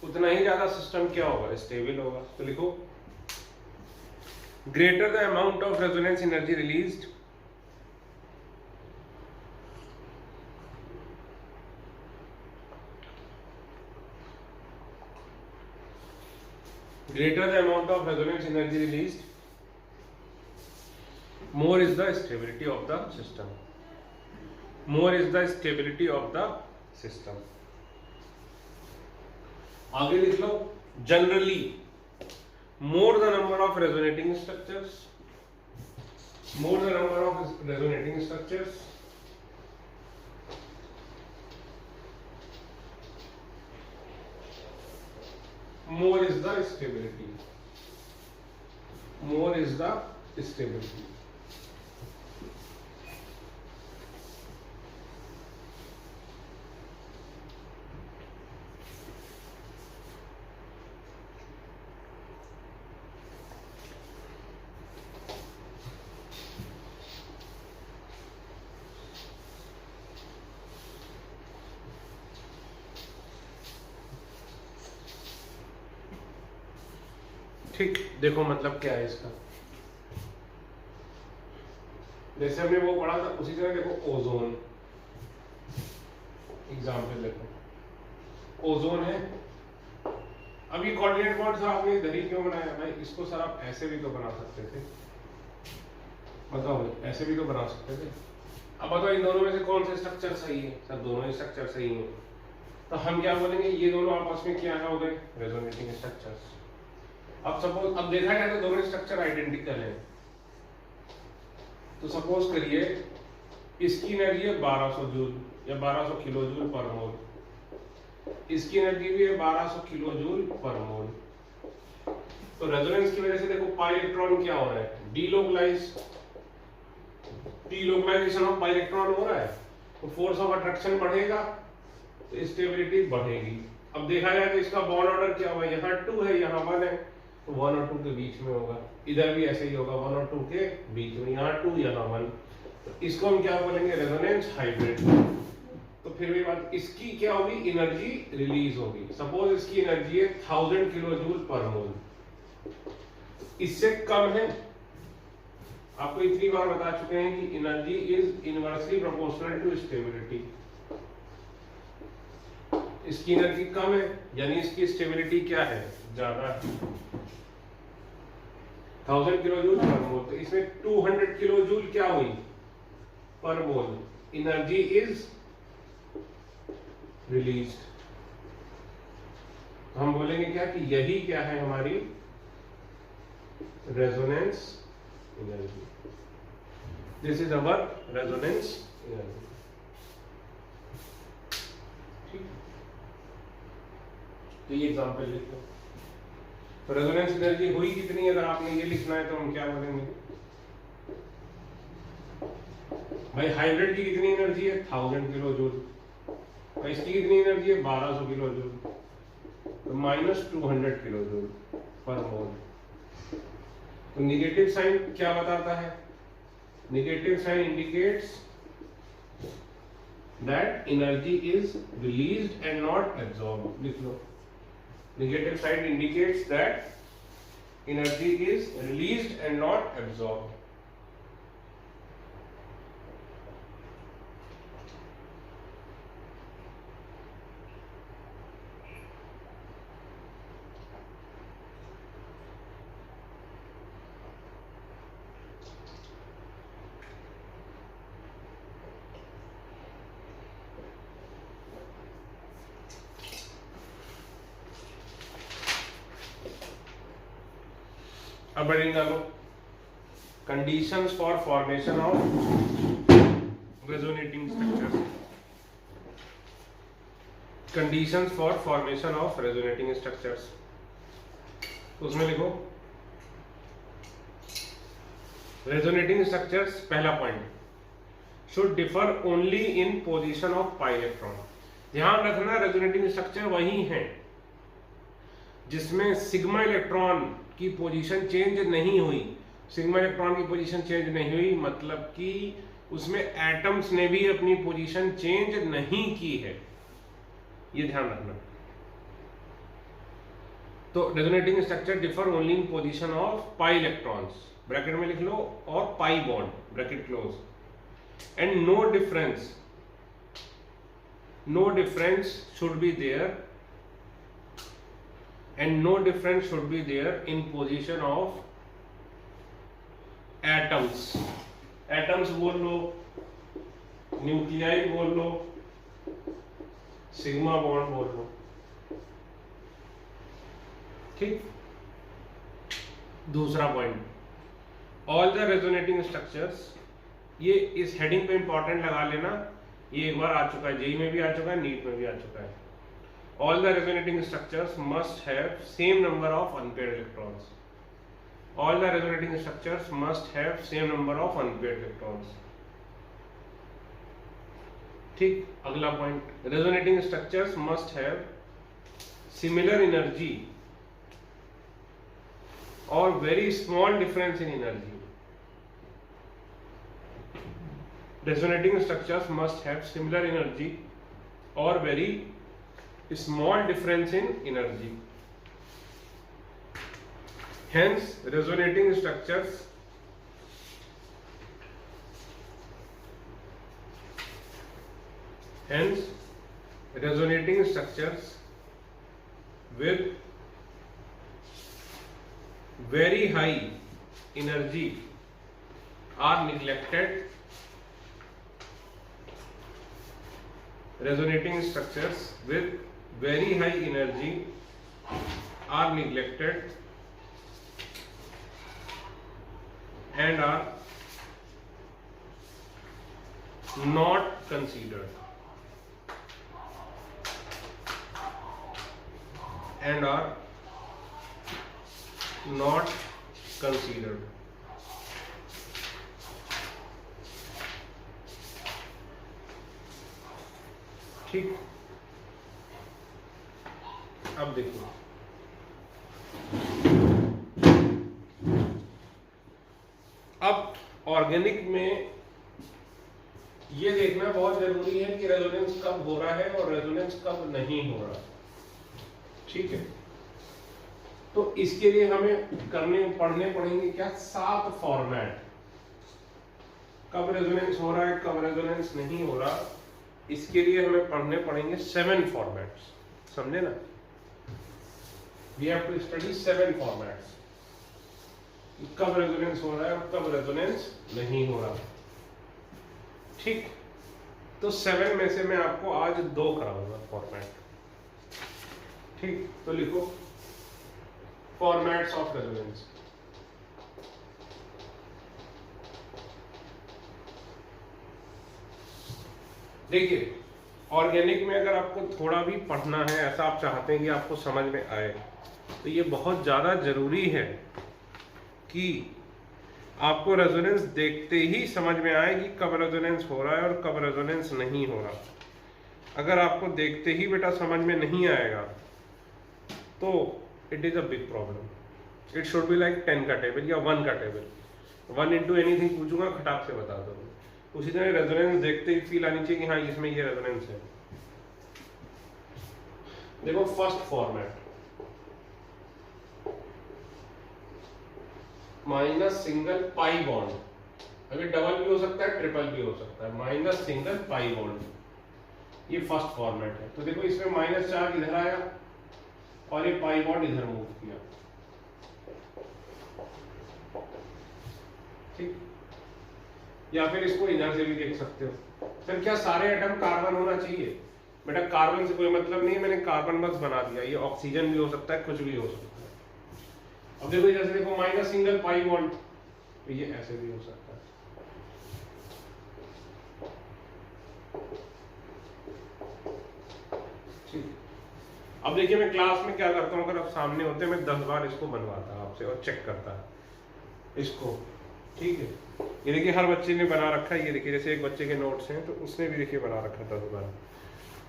A: उतना ही ज्यादा सिस्टम क्या होगा, स्टेबल होगा। तो लिखो greater the amount of resonance energy released greater the amount of resonance energy released, more is the stability of the system. More is the stability of the system. आगे लिख लो, generally more the number of resonating structures, more the number of resonating structures, more is the stability, more is the stability. ठीक, देखो मतलब क्या है इसका, जैसे हमने वो पढ़ा था उसी तरह देखो ओजोन, एग्जाम्पल देखो ओजोन है। अब ये कोऑर्डिनेट बॉन्ड सर आपने इधर ही क्यों बनाया भाई, इसको सर आप ऐसे भी तो बना सकते थे, बताओ ऐसे भी तो बना सकते थे। अब बताओ इन दोनों में से कौन सा स्ट्रक्चर सही है, सर दोनों ही स्ट्रक्चर सही है। तो हम क्या बोलेंगे, ये दोनों आपस में क्या हो गए, रेजोनेटिंग स्ट्रक्चर्स। अब सपोज, अब देखा जाए तो दोनों स्ट्रक्चर आइडेंटिकल है, तो सपोज करिए इसकी एनर्जी है 1200 जूल या 1200 किलो जूल पर मोल, इसकी एनर्जी भी है 1200 किलो जूल पर मोल। तो रेजोनेंस की वजह से देखो पाई इलेक्ट्रॉन क्या हो रहा है, delocalize, delocalization of pi electron हो रहा है। तो फोर्स ऑफ अट्रैक्शन बढ़ेगा तो स्टेबिलिटी बढ़ेगी। अब देखा जाए तो इसका बॉन्ड ऑर्डर क्या हुआ, यहाँ 2 है यहाँ 1 है, तो 1 और 2 के बीच में होगा। इधर भी ऐसे ही होगा, 1 और 2 के बीच में, यहाँ 2 यहाँ 1, तो इसको हम क्या बोलेंगे, रेजोनेंस हाइब्रिड। तो फिर भी बात, इसकी क्या होगी, एनर्जी रिलीज होगी। सपोज इसकी एनर्जी है 1000 किलो जूल पर मोल, इससे कम है। आपको इतनी बार बता चुके हैं कि energy is inversely proportional to stability. इसकी एनर्जी कम है यानी इसकी स्टेबिलिटी क्या है, ज्यादा है, 1000 किलो जूल पर मोल। तो इसमें 200 किलो जूल क्या हुई पर मोल, एनर्जी इज रिलीज। तो हम बोलेंगे क्या कि यही क्या है हमारी resonance energy. This is our resonance energy. ठीक, तो ये एग्जांपल लिख लो। तो रेजोनेंस एनर्जी हुई कितनी, अगर आपने ये लिखना है तो हम क्या बोलेंगे भाई, हाइब्रिड की कितनी एनर्जी है 1000 किलो जूल, और इसकी कितनी एनर्जी है 1200 किलो जूल, तो -200 किलो जूल पर मोल। तो नेगेटिव साइन क्या बताता है, negative sign indicates that energy is released and not absorbed. लिख लो, negative sign indicates that energy is released and not absorbed. अब बढ़ेंगे डालो, conditions for formation of resonating structures. Conditions for formation of resonating structures, तो उसमें लिखो resonating structures. पहला point, should differ only in position of pi electron. ध्यान रखना resonating structure वही है जिसमें सिग्मा इलेक्ट्रॉन की पोजीशन चेंज नहीं हुई। सिग्मा इलेक्ट्रॉन की पोजीशन चेंज नहीं हुई मतलब कि उसमें एटम्स ने भी अपनी पोजीशन चेंज नहीं की है, ये ध्यान रखना। तो resonating structure differ only in position of pi electrons, bracket में लिख लो, और pi bond, bracket close, and no difference should be there, and no difference should be there in position of atoms। atoms बोल लो, nuclei बोल लो, sigma bond बोल लो। ठीक, दूसरा point, all the resonating structures. ये इस हेडिंग पे इंपॉर्टेंट लगा लेना, ये एक बार आ चुका है, जेई में भी आ चुका है, नीट में भी आ चुका है। All the resonating structures must have same number of unpaired electrons. All the resonating structures must have same number of unpaired electrons. ठीक, अगला point, resonating structures must have similar energy or very small difference in energy. Resonating structures must have similar energy or very small difference in energy. Hence resonating structures with very high energy are neglected. Resonating structures with very high energy are neglected and are not considered, and are not considered. ठीक, अब देखिए अब organic में ये देखना बहुत जरूरी है कि रेजोनेंस कब हो रहा है और रेजोनेंस कब नहीं हो रहा। ठीक है, तो इसके लिए हमें पढ़ने पड़ेंगे क्या, 7 फॉर्मेट। कब रेजोनेंस हो रहा है, कब रेजोनेंस नहीं हो रहा, इसके लिए हमें पढ़ने पड़ेंगे 7 फॉर्मेट्स। समझे ना, we have to study 7 formats, कब रेजोनेंस हो रहा है और कब रेजोनेंस नहीं हो रहा। ठीक, तो 7 में से मैं आपको आज 2 कराऊंगा फॉर्मेट। ठीक, तो लिखो फॉर्मेट्स ऑफ रेजोनेंस। देखिए ऑर्गेनिक में अगर आपको थोड़ा भी पढ़ना है, ऐसा आप चाहते हैं कि आपको समझ में आए, तो ये बहुत ज़्यादा जरूरी है कि आपको रेजोनेंस देखते ही समझ में आए कि कब रेजोनेंस हो रहा है और कब रेजोनेंस नहीं हो रहा। अगर आपको देखते ही बेटा समझ में नहीं आएगा तो it is a big problem. It should be like 10 का टेबल या 1 का टेबल। 1 इंटू एनीथिंग पूछूंगा, खटाक से बता दूंगा। उसी तरह रेजोनेंस देखते ही फील आनी चाहिए कि हाँ इसमें ये रेजोनेंस है। देखो first format, minus single pi bond, अभी डबल भी हो सकता है, ट्रिपल भी हो सकता है, माइनस सिंगल पाई बॉन्ड, ये फर्स्ट फॉर्मेट है। तो देखो इसमें माइनस चार्ज इधर आया और ये पाई बॉन्ड इधर मूव किया। ठीक, या फिर इसको इधर से भी देख सकते हो। फिर क्या सारे एटम कार्बन होना चाहिए? बेटा कार्बन से कोई मतलब नहीं है, मैंने कार्बन बस बना दिया। ये ऑक्सीजन भी हो सकता है, कुछ भी हो सकता है। अब देखो जैसे देखो माइनस सिंगल पाई बॉन्ड, तो ये ऐसे भी हो सकता है। ठीक, अब देखिए मैं क्लास में क्या करता हूँ, अगर आप सामने होते मैं 10 बार इसको बनवाता आपसे और चेक करता इसको। ठीक है, ये देखिए हर बच्चे ने बना रखा है। ये देखिए जैसे एक बच्चे के नोट्स हैं तो उसने भी देखिए बना रखा 10 बार,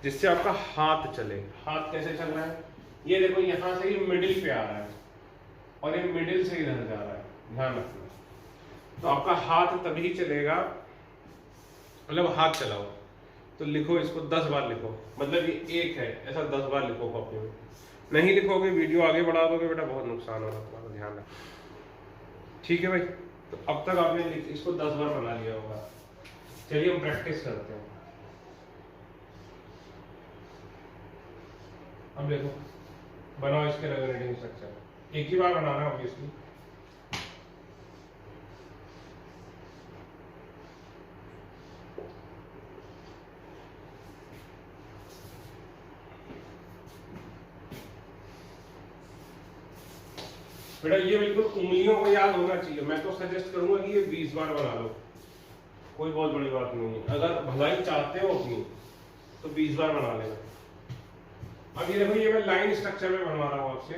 A: जिससे आपका हाथ चले। हाथ कैसे चल रहा है, ये देखो यहाँ से ये मिडिल पे आ रहा है और ये मिडिल से इधर जा रहा है, ध्यान रखना। तो आपका हाथ तभी चलेगा, मतलब हाथ चलाओ तो लिखो इसको 10 बार लिखो, मतलब ये 1 है, ऐसा 10 बार लिखो कॉपी में। नहीं लिखोगे वीडियो आगे बढ़ा दोगे बेटा, बहुत नुकसान होगा तुम्हारा, ध्यान रखना। ठीक है भाई, तो अब तक आपने इसको 10 बार बना लिया होगा। चलिए हम प्रैक्टिस करते हैं। अब देखो बनाओ इसके रेजोनेटिंग स्ट्रक्चर, एक ही बार बनाना है ऑब्वियसली। बेटा ये बिल्कुल उंगलियों को याद होना चाहिए। मैं तो सजेस्ट करूंगा कि ये 20 बार बना लो, कोई बहुत बड़ी बात नहीं है। अगर भलाई चाहते हो अपनी तो 20 बार बना लेना। अब ये देखो ये मैं लाइन स्ट्रक्चर में बनवा रहा हूं आपसे,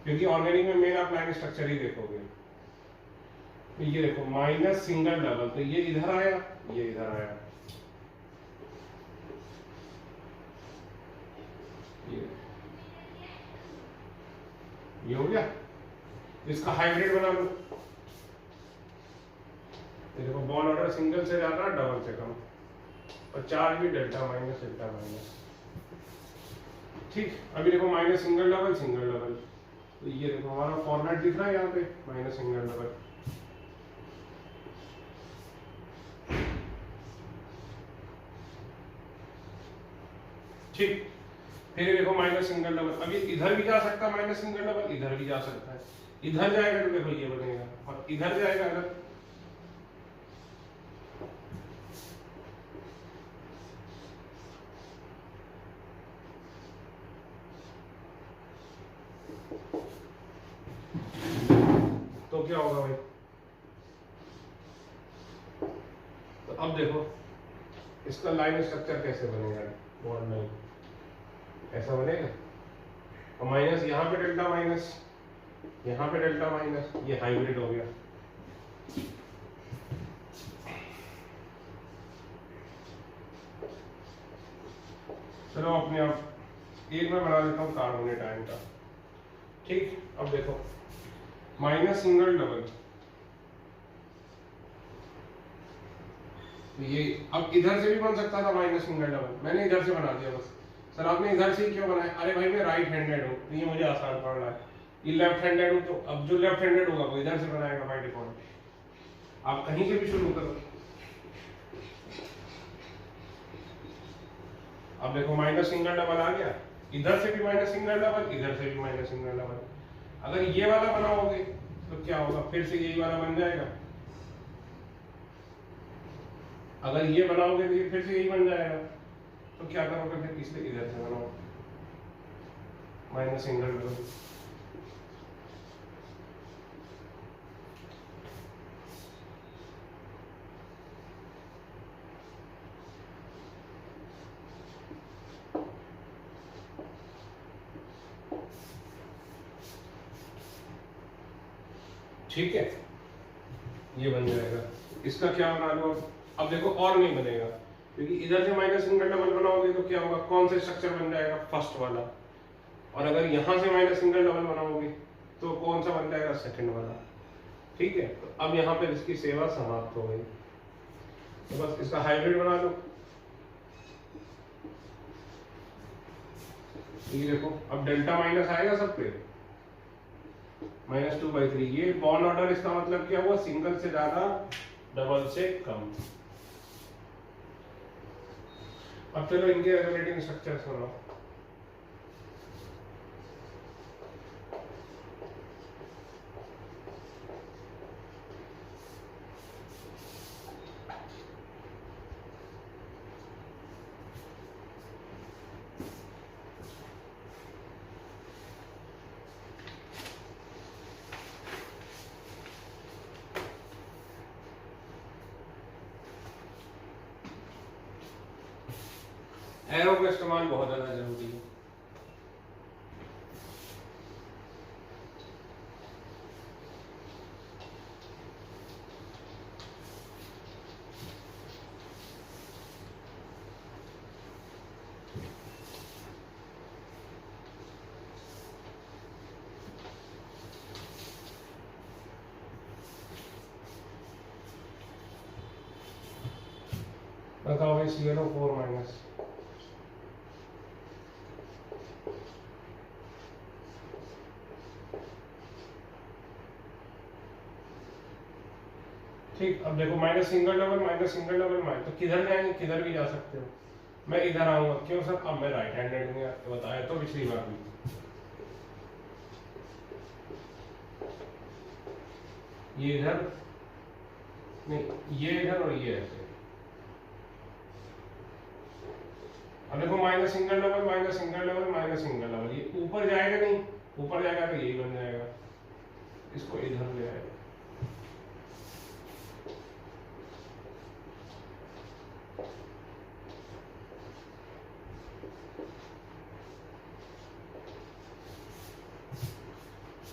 A: क्योंकि ऑर्गेनिक में मेन आप लाइन स्ट्रक्चर ही देखोगे। तो ये देखो माइनस सिंगल डबल, तो ये इधर आया, ये इधर आया, ये हो गया। इसका हाइब्रिड बना लो। देखो बॉन्ड ऑर्डर सिंगल से ज्यादा, डबल से कम, और चार्ज भी डेल्टा माइनस डेल्टा माइनस। ठीक, अभी देखो minus single double single double, तो ये देखो हमारा फॉर्मेट दिख रहा है यहाँ पे, माइनस सिंगल डबल। ठीक, फिर देखो माइनस सिंगल डबल, अभी इधर भी जा सकता है माइनस सिंगल डबल, इधर भी जा सकता है। इधर जाएगा तो देखो ये बनेगा, और इधर जाएगा अगर, तो क्या होगा भाई। तो अब देखो इसका लाइन स्ट्रक्चर कैसे बनेगा, बॉन्ड लाइन ऐसा बनेगा, और माइनस यहाँ पे डेल्टा माइनस, यहाँ पे डेल्टा माइनस, ये हाइब्रिड हो गया। चलो अपने आप एक मैं बना देता हूँ कार्बोनेट आयन का। ठीक, अब देखो माइनस सिंगल डबल, तो ये अब इधर से भी बन सकता था माइनस सिंगल डबल, मैंने इधर से बना दिया बस। सर आपने इधर से क्यों बनाया? अरे भाई मैं राइट हैंडेड हूँ तो ये मुझे आसान पड़ रहा है, ये लेफ्ट हैंडेड हूँ तो अब जो लेफ्ट हैंडेड होगा वो इधर से बनाएगा बाय डिफॉल्ट। आप कहीं से भी शुरू करो। अब देखो माइनस सिंगल डबल आ गया, इधर से भी माइनस सिंगल डबल, इधर से भी माइनस सिंगल डबल। अगर ये वाला बनाओगे तो क्या होगा, फिर से यही वाला बन जाएगा। अगर ये बनाओगे तो ये फिर से यही बन जाएगा। तो क्या करोगे फिर, इसलिए इधर से बनाओ माइनस सिंगल डबल। ठीक है, ये बन जाएगा। इसका क्या बना लो अब देखो, और नहीं बनेगा क्योंकि इधर से माइनस सिंगल डबल बनाओगे तो क्या होगा, कौन सा स्ट्रक्चर बन जाएगा, फर्स्ट वाला। और अगर यहां से माइनस सिंगल डबल बनाओगे तो कौन सा बन जाएगा, सेकंड वाला। ठीक है, तो अब यहाँ पे इसकी सेवा समाप्त हो गई, तो बस इसका हाइब्रिड बना लो। ये देखो अब डेल्टा माइनस आएगा सब पे, -2/3। ये बॉन्ड ऑर्डर, इसका मतलब क्या हुआ, सिंगल से ज्यादा डबल से कम। अब चलो इनके रेजोनेटिंग स्ट्रक्चर्स बनाओ। एरो का इस्तेमाल बहुत ज्यादा जरूरी है। बताओ भाई CnO4-। ठीक, अब देखो माइनस सिंगल डबल माइनस, तो किधर जाएंगे, किधर भी जा सकते हो। मैं इधर आऊंगा, क्यों सर, अब मैं राइट हैंडेड हूँ, बताया तो पिछली बार भी। ये इधर नहीं, ये इधर और ये ऐसे। अब देखो माइनस सिंगल डबल, ये ऊपर जाएगा नहीं, ऊपर जाएगा तो यही बन जाएगा, इसको इधर ले आएगा।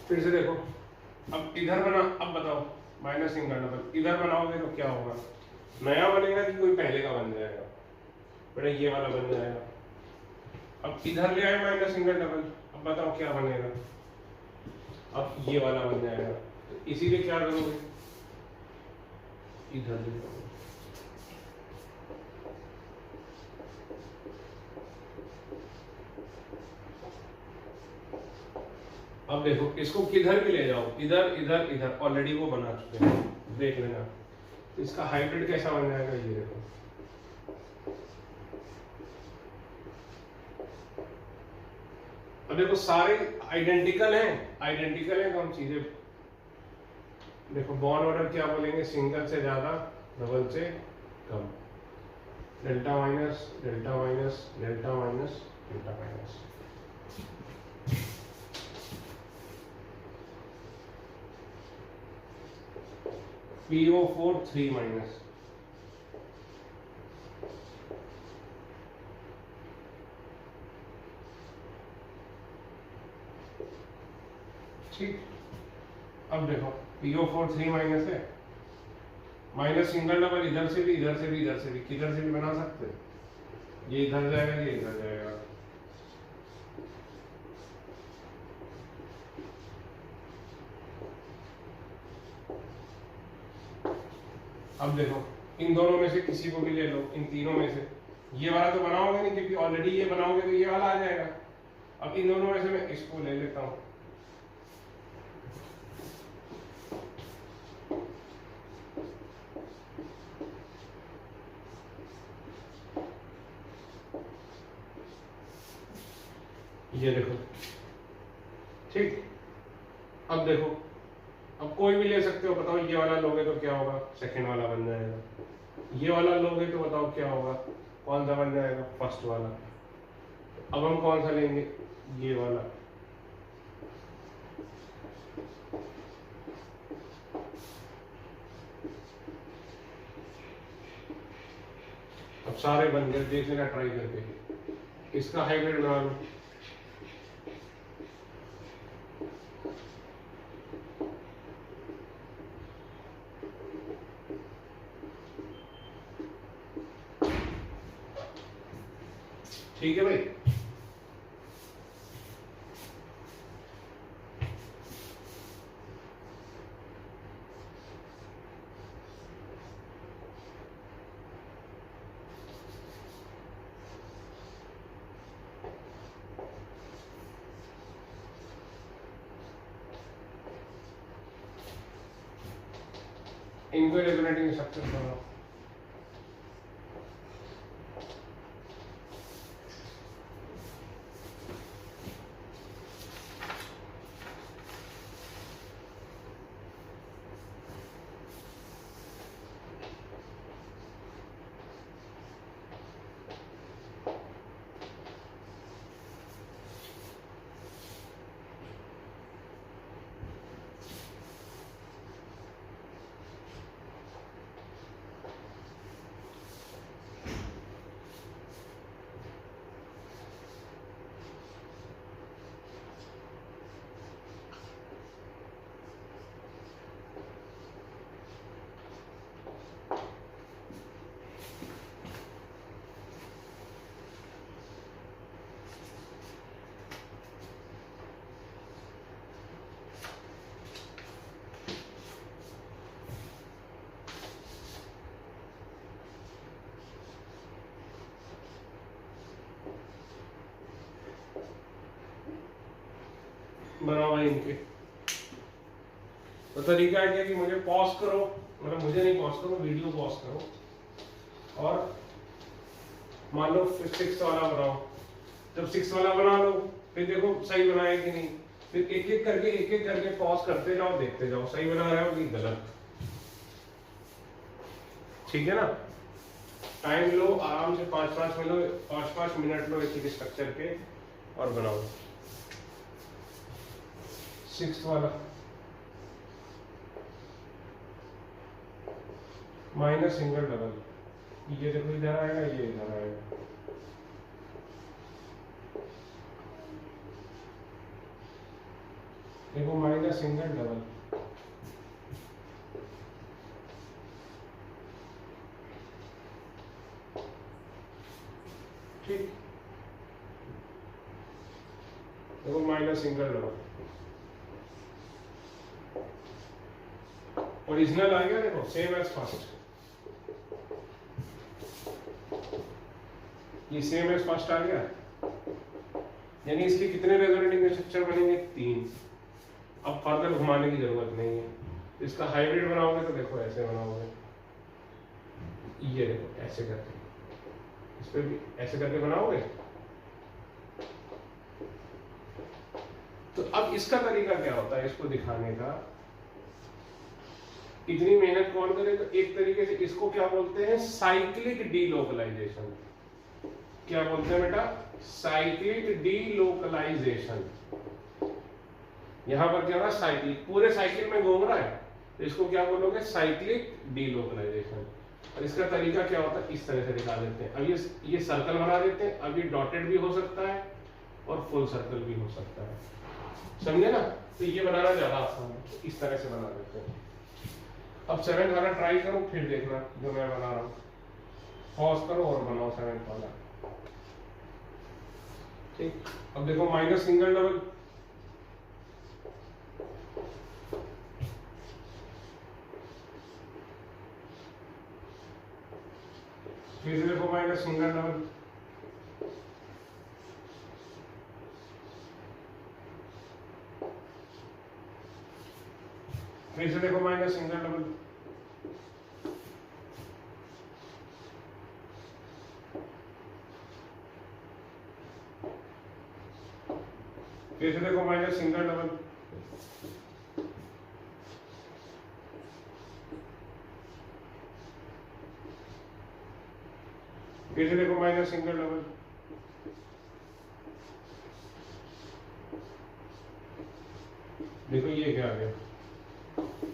A: फिर से देखो, अब इधर बना, अब बताओ माइनस सिंगल डबल इधर बनाओगे तो क्या होगा, नया बनेगा कि कोई पहले का बन जाएगा, बेटा ये वाला बन जाएगा। अब इधर ले आए माइनस सिंगल डबल, अब बताओ क्या बनेगा, अब ये वाला बन जाएगा। तो इसीलिए क्या करोगे, इधर ले जाओगे। अब देखो इसको किधर भी ले जाओ, इधर इधर इधर, ऑलरेडी वो बना चुके हैं, देख लेना। तो इसका हाइब्रिड कैसा बन जाएगा, ये देखो। अब देखो सारे आइडेंटिकल हैं तो हम सीधे देखो बॉन्ड ऑर्डर क्या बोलेंगे, सिंगल से ज्यादा डबल से कम, delta minus delta minus delta minus delta minus. PO4 3-। ठीक, अब देखो PO4 3- है, माइनस सिंगल डबल इधर से भी इधर से भी इधर से भी, किधर से भी बना सकते हैं। ये इधर जाएगा, ये इधर जाएगा, अब देखो इन दोनों में से किसी को भी ले लो, इन तीनों में से ये वाला तो बनाओगे नहीं क्योंकि ऑलरेडी ये बनाओगे तो ये वाला आ जाएगा। अब इन दोनों में से मैं इसको ले लेता हूं। ये देखो ठीक। अब देखो, अब कोई भी ले सकते हो, बताओ ये वाला लोगे तो क्या होगा, सेकंड वाला बन जाएगा। ये वाला लोगे तो बताओ क्या होगा, कौन सा बन जाएगा, फर्स्ट वाला। अब हम कौन सा लेंगे, ये वाला। अब सारे बन गए, देख लेना ट्राई करके, इसका हाइब्रिड बना लो। ठीक है भाई, इनको रेजोनेटिंग स्ट्रक्चर बनाओ। बनाओ भाई इनके। तो तरीका है कि मुझे पॉज करो, मतलब मुझे नहीं पॉज करो, वीडियो पॉज करो और मान लो फिर 6 वाला बनाओ। जब 6 वाला बना लो फिर देखो सही बनाया कि नहीं, फिर एक एक करके पॉज करते जाओ, देखते जाओ सही बना रहे हो कि गलत। ठीक है ना, टाइम लो आराम से, 5-5 मिनट लो एक स्ट्रक्चर के और बनाओ। 6 वाला माइनस सिंगल डबल, ये देखो इधर आएगा, ये इधर आएगा। देखो माइनस सिंगल डबल, ठीक। देखो माइनस सिंगल डबल, ओरिजिनल आ गया। देखो सेम एज फर्स्ट, ये सेम एज फर्स्ट आ गया, यानी इसके कितने रेजोनेटिंग स्ट्रक्चर बनेंगे, 3। अब फर्दर घुमाने की जरूरत नहीं है। इसका हाइब्रिड बनाओगे तो देखो ऐसे बनाओगे, ये देखो ऐसे करके, इस पे भी ऐसे करके बनाओगे। तो अब इसका तरीका क्या होता है इसको दिखाने का, इतनी मेहनत कौन करे, तो एक तरीके से इसको क्या बोलते हैं, साइक्लिक डीलोकलाइजेशन। क्या बोलते हैं बेटा, साइक्लिक डीलोकलाइजेशन। यहां पर क्या हो रहा है, साइक्लिक, पूरे साइकिल में घूम रहा है, तो इसको क्या बोलोगे, साइक्लिक डीलोकलाइजेशन। और इसका तरीका क्या होता है, इस तरह से दिखा देते हैं। अब ये सर्कल बना देते हैं, अब ये डॉटेड भी हो सकता है और फुल सर्कल भी हो सकता है, समझे ना। तो ये बनाना ज्यादा आसान है, इस तरह से बना देते हैं। अब 7 वाला ट्राई करो, फिर देखना जो मैं बना रहा हूं, पॉज करो और बनाओ 7 वाला। ठीक, अब देखो माइनस सिंगल डबल, फिर से देखो माइनस सिंगल डबल, फिर से देखो माइनस सिंगल डबल, फिर से देखो माइनस सिंगल डबल, फिर से देखो माइनस सिंगल डबल, देखो ये क्या आ गया,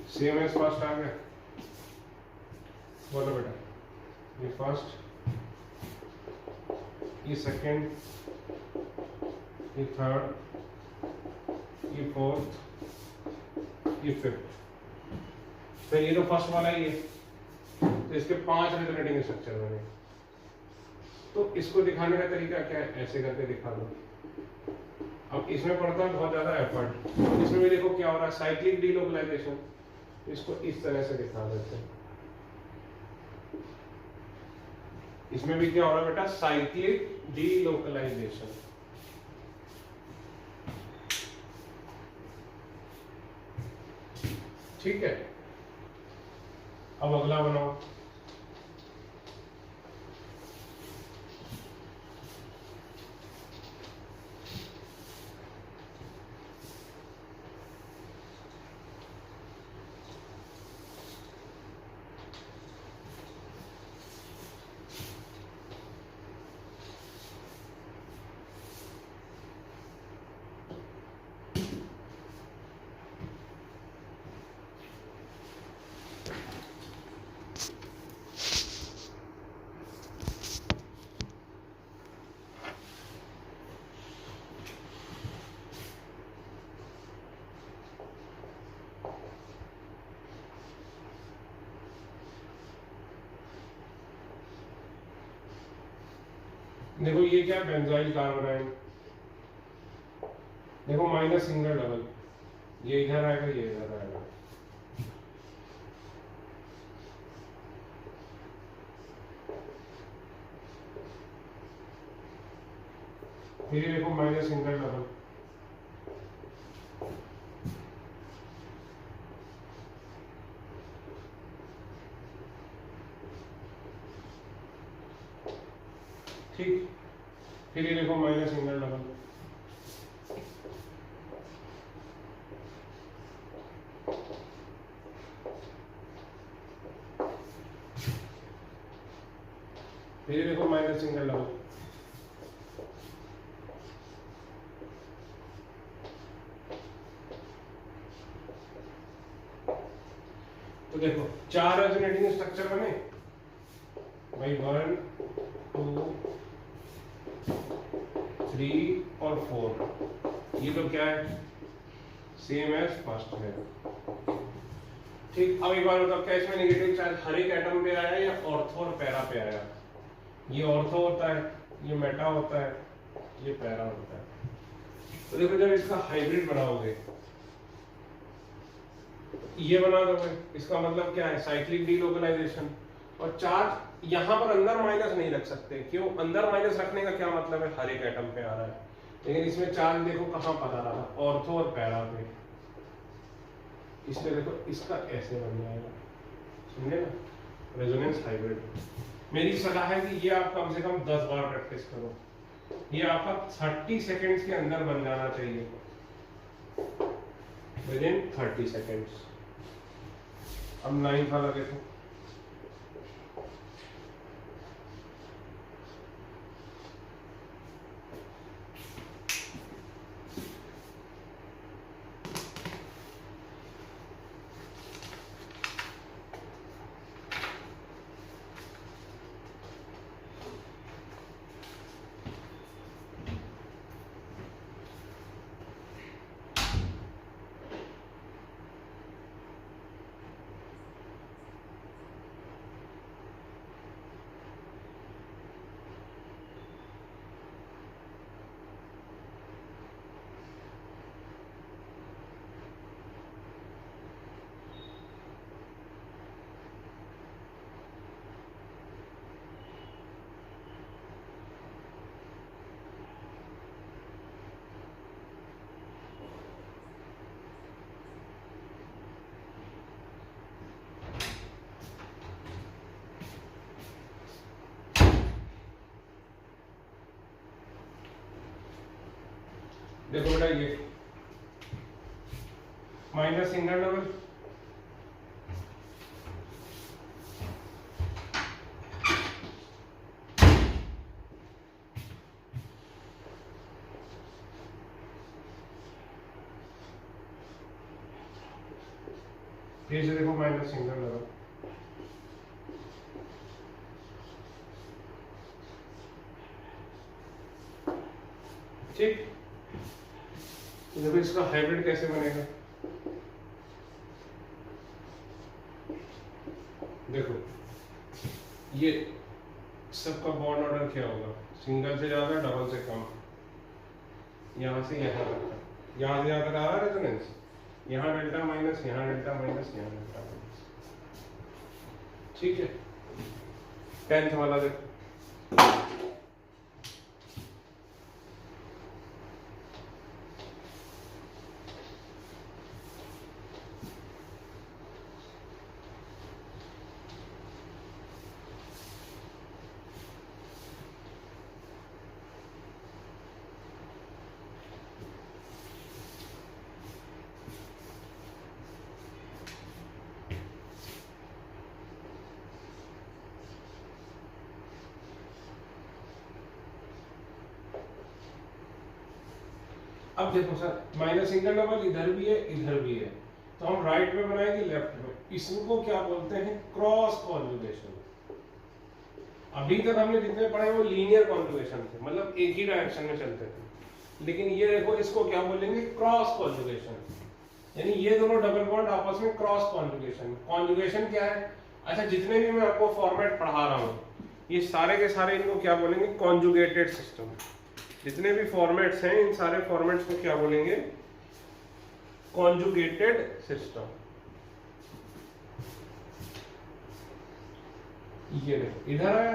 A: सेम एज फर्स्ट आ गया। बोलो बेटा, ये फर्स्ट, ये सेकंड, ये थर्ड, ये फोर्थ, ये फिफ्थ, फिर ये तो फर्स्ट वाला ही है, तो इसके 5 रेजोनेटिंग स्ट्रक्चर बने। तो इसको दिखाने का तरीका क्या है, ऐसे करके दिखा दो। अब इसमें पड़ता है बहुत ज्यादा एफर्ट, इसमें भी देखो क्या हो रहा है, साइक्लिक डीलोकलाइजेशन, इसको इस तरह से दिखा देते हैं। इसमें भी क्या हो रहा है बेटा, साइक्लिक डीलोकलाइजेशन। ठीक है, अब अगला बनाओ। देखो ये क्या, बेंजाइल कार्बोनाइल, देखो माइनस सिंगल डबल, ये इधर आएगा, ये इधर आएगा, फिर ये देखो माइनस सिंगल डबल, ठीक, फिर ये देखो माइनस सिंगल डबल, फिर ये देखो माइनस सिंगल डबल, तो देखो 4 रेजोनेटिंग स्ट्रक्चर बने भाई, 1 2 3 और 4। ये तो क्या है, सेम एज फर्स्ट है। ठीक, अब एक बार बताओ, क्या इसमें नेगेटिव चार्ज हर एक एटम पे आया या ऑर्थो और पैरा पे आया? ये ऑर्थो होता है, ये मेटा होता है, ये पैरा होता है। तो देखो जब इसका हाइब्रिड बनाओगे, ये बना दोगे, इसका मतलब क्या है, साइक्लिक डीलोकलाइजेशन। और चार्ज यहां पर अंदर माइनस नहीं रख सकते, क्यों? अंदर माइनस रखने का क्या मतलब है, हर एक एटम पे आ रहा है। लेकिन इसमें चार्ज देखो कहां पर आ रहा है, ऑर्थो और पैरा पे, इसलिए देखो इसका ऐसे बन जाएगा, समझे ना, रेजोनेंस हाइब्रिड। मेरी सलाह है कि ये आप कम से कम 10 बार प्रैक्टिस करो, ये आपका 30 सेकेंड्स के अंदर बन जाना चाहिए, विद इन 30 सेकेंड्स। अब 9th वाला देखो, देखो बेटा ये माइनस सिंगल डबल, ये से देखो माइनस सिंगल डबल, ठीक। तो देखो इसका हाइब्रिड कैसे बनेगा, देखो ये सबका बॉन्ड ऑर्डर क्या होगा, सिंगल से ज्यादा डबल से कम, यहां से यहां तक, यहां से यहां तक आ रहा है रेजोनेंस, यहाँ डेल्टा माइनस, यहाँ डेल्टा माइनस, यहाँ डेल्टा माइनस, ठीक है। 10th वाला देखो, अब देखो सर माइनस सिंगल डबल इधर भी है इधर भी है, तो हम राइट में बनाएंगे लेफ्ट में, इसको क्या बोलते हैं, क्रॉस कॉन्जुगेशन। अभी तक हमने जितने पढ़े वो लीनियर कॉन्जुगेशन थे, मतलब एक ही डायरेक्शन में चलते थे, लेकिन ये देखो इसको क्या बोलेंगे, क्रॉस कॉन्जुगेशन, यानी ये दोनों डबल बॉन्ड आपस में क्रॉस कॉन्जुगेशन। कॉन्जुगेशन क्या है, अच्छा जितने भी मैं आपको फॉर्मेट पढ़ा रहा हूँ ये सारे के सारे इनको क्या बोलेंगे, कॉन्जुगेटेड सिस्टम। जितने भी फॉर्मेट्स हैं इन सारे फॉर्मेट्स को क्या बोलेंगे, कॉन्जुगेटेड सिस्टम। ये देखो इधर आया,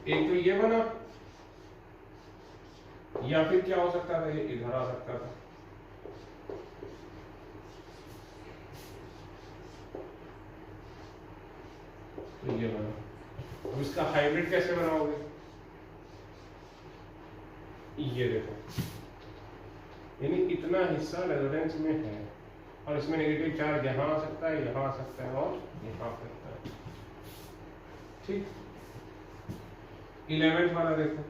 A: एक तो ये बना, या फिर क्या हो सकता था, ये इधर आ सकता था, तो ये बना। अब इसका हाइब्रिड कैसे बनाओगे, ये देखो, यानी इतना हिस्सा रेजोनेंस में है और इसमें नेगेटिव चार्ज यहां आ सकता है, यहां आ सकता है और यहां आ सकता है, ठीक। 11th वाला देखो,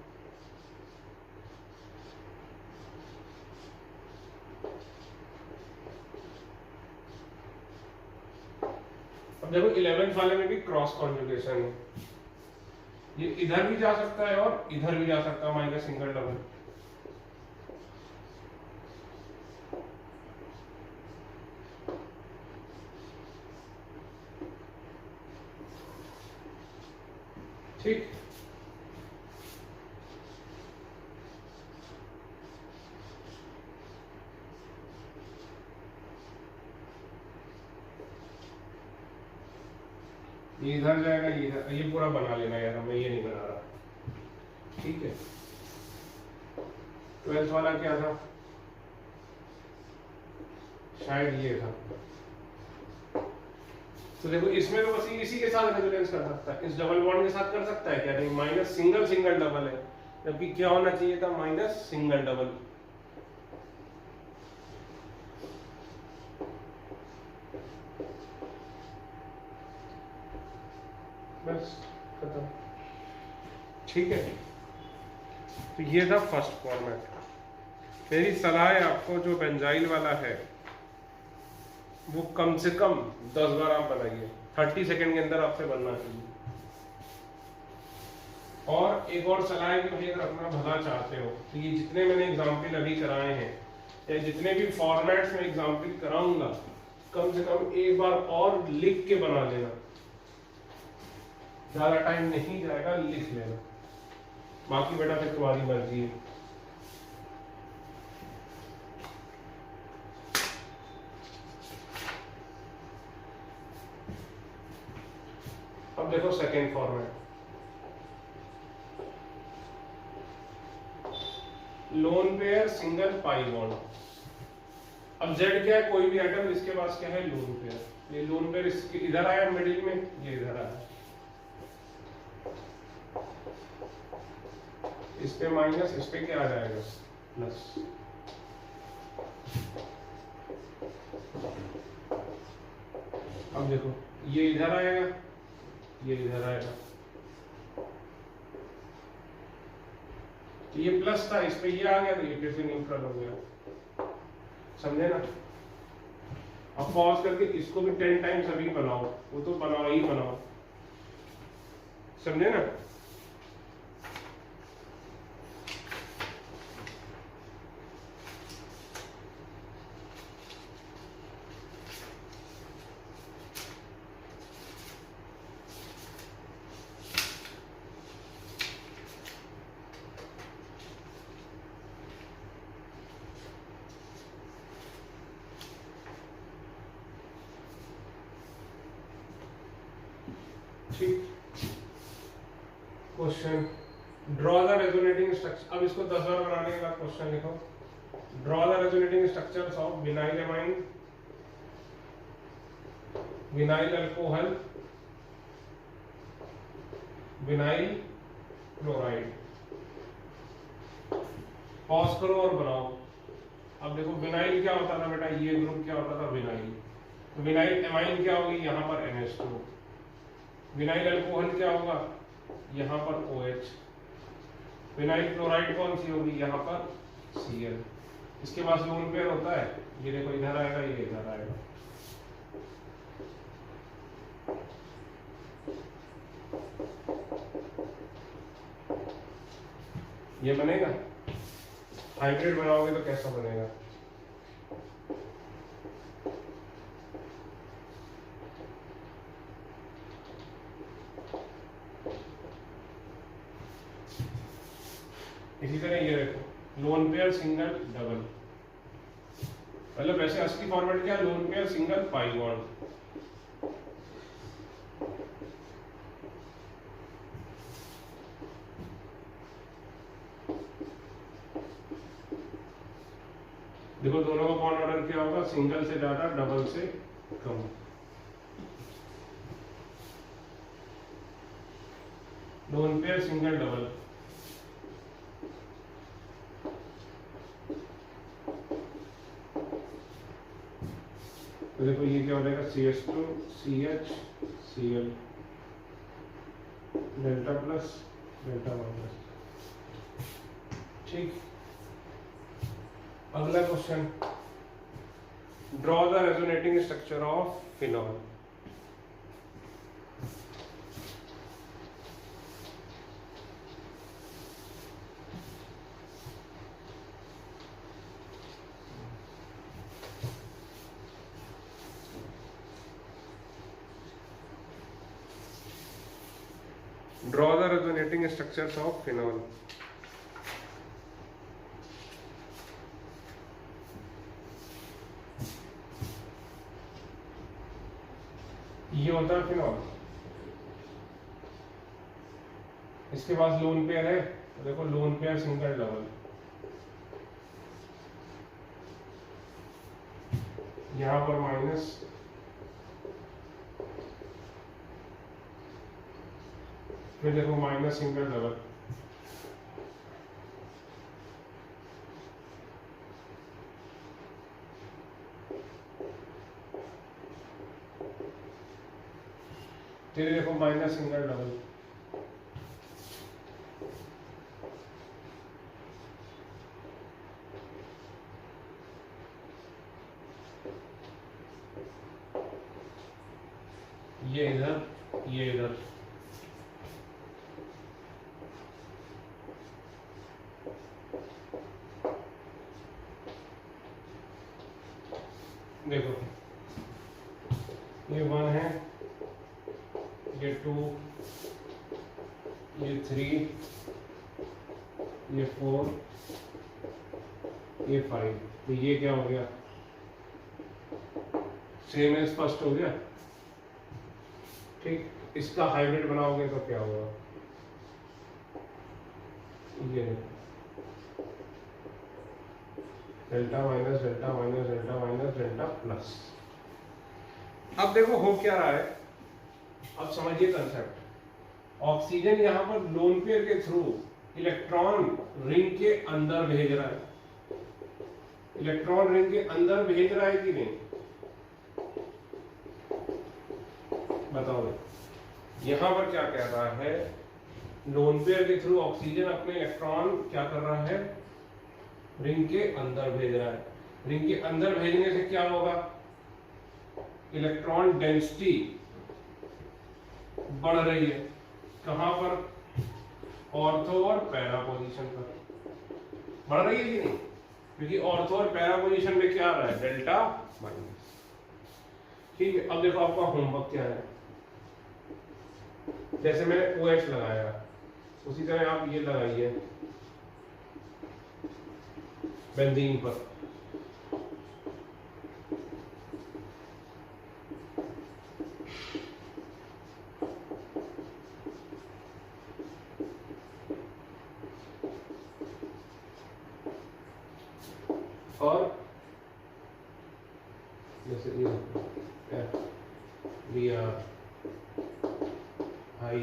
A: अब देखो 11th वाले में भी क्रॉस कॉन्जुगेशन है, ये इधर भी जा सकता है और इधर भी जा सकता है, माइनस सिंगल डबल, ठीक। ये इधर जाएगा, ये पूरा बना लेना यार, मैं ये नहीं बना रहा, ठीक है। 12th वाला क्या था, शायद ये था, तो देखो इसमें तो बस इसी के साथ रेजोनेंस कर सकता है, इस डबल बॉन्ड के साथ कर सकता है क्या, नहीं, माइनस सिंगल सिंगल डबल है, जबकि क्या होना चाहिए था, माइनस सिंगल डबल। बस खत्म, ठीक है। तो ये था फर्स्ट फॉर्मेट। मेरी सलाह है आपको, जो बेंजाइल वाला है वो कम से कम 10 बार आप बनाइए, 30 सेकंड के अंदर आपसे बनना चाहिए। और एक और सलाह है कि भाई अगर अपना भला चाहते हो तो ये जितने मैंने एग्जाम्पल अभी कराए हैं या जितने भी फॉर्मेट्स में एग्जाम्पल कराऊंगा, कम से कम एक बार और लिख के बना लेना, ज्यादा टाइम नहीं जाएगा, लिख लेना, बाकी बेटा फिर तुम्हारी मर्जी है। अब देखो second format, lone pair single pi bond. अब जेड क्या है, कोई भी एटम इसके पास क्या है, लोन पेयर। ये लोन पेयर इसके इधर आया मिडिल में, ये इधर आया, इस पे माइनस, इस पे क्या आ जाएगा प्लस। अब देखो ये इधर आएगा, ये इधर आएगा, तो ये प्लस था, इस पे ये आ गया तो ये फिर से न्यूट्रल हो गया, समझे ना। अब पॉज करके इसको भी 10 टाइम्स अभी बनाओ, वो तो बनाओ ही बनाओ, समझे ना। ठीक, question draw the resonating structure. अब इसको 10 बार बनाने के बाद क्वेश्चन लिखो। Draw the resonating structures of vinyl amine, vinyl alcohol, vinyl chloride. Pause करो और बनाओ। अब देखो विनाइल क्या होता था बेटा, ये ग्रुप क्या होता था विनाइल, तो विनाइल एमाइन क्या होगी, यहाँ पर NH2। विनाइल अल्कोहल क्या होगा, यहाँ पर OH। विनाइल क्लोराइड कौन सी होगी, यहाँ पर Cl। इसके पास लोन पेयर होता है, ये देखो इधर आएगा, ये इधर आएगा। ये बनेगा, हाइब्रिड बनाओगे तो कैसा बनेगा। इसी तरह ये देखो लोन पेयर सिंगल डबल, मतलब वैसे असली फॉर्मेट क्या है, lone pair single pi bond. देखो दोनों का बॉन्ड ऑर्डर क्या होगा, सिंगल से ज्यादा, डबल से कम। लोन पेयर सिंगल डबल, तो देखो ये क्या हो जाएगा, CH2 CH Cl, delta plus delta minus. ठीक, अगला question, draw the resonating structure of phenol. Draw the resonating structures of phenol. ये होता है फिनॉल, इसके पास लोन पेयर है, तो देखो लोन पेयर सिंगल डबल, यहां पर माइनस, फिर देखो माइनस सिंगल डबल, फिर देखो माइनस सिंगल डबल, ये इधर, ये इधर, देखो ये 1 है, ये 2, ये 3, ये 4, ये 5, तो ये क्या हो गया, सेम है, स्पष्ट हो गया। ठीक, इसका हाइब्रिड बनाओगे तो क्या होगा, ये delta minus delta minus delta minus delta plus. अब देखो हो क्या रहा है, अब समझिए कंसेप्ट। ऑक्सीजन यहाँ पर लोन पेयर के थ्रू इलेक्ट्रॉन रिंग के अंदर भेज रहा है, इलेक्ट्रॉन रिंग के अंदर भेज रहा है कि नहीं, बताओ। यहां पर क्या कह रहा है, लोन पेयर के थ्रू ऑक्सीजन अपने इलेक्ट्रॉन क्या कर रहा है, रिंग के अंदर भेज रहा है। रिंग के अंदर भेजने से क्या होगा, इलेक्ट्रॉन डेंसिटी बढ़ रही है, कहां पर, ऑर्थो और पैरा पोजीशन पर बढ़ रही है कि नहीं, क्योंकि ऑर्थो और पैरा पोजीशन में क्या आ रहा है, डेल्टा माइनस। ठीक है, अब देखो आपका होमवर्क क्या है, जैसे मैंने OH लगाया उसी तरह आप ये लगाइए बेंजीन पर, और जैसे ये Br I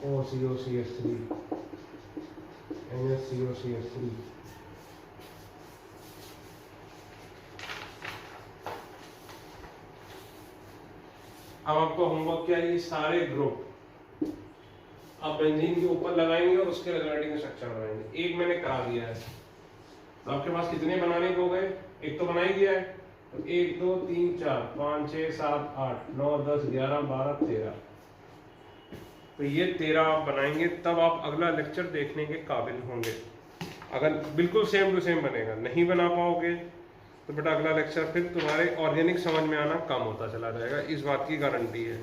A: OCOCH3 NaCOCH3, अब आपको होमवर्क क्या है, ये सारे ग्रुप आप बेंजीन के ऊपर लगाएंगे और उसके रेजोनेटिंग स्ट्रक्चर बनाएंगे। एक मैंने करा दिया है, तो आपके पास कितने बनाने को गए, एक तो बना ही दिया है, तो 1 2 3 4 5 6 7 8 9 10 11 12 13, तो ये 13 आप बनाएंगे, तब आप अगला लेक्चर देखने के काबिल होंगे। अगर बिल्कुल सेम टू सेम बनेगा, नहीं बना पाओगे तो बेटा अगला लेक्चर फिर तुम्हारे ऑर्गेनिक समझ में आना कम होता चला जाएगा, इस बात की गारंटी है।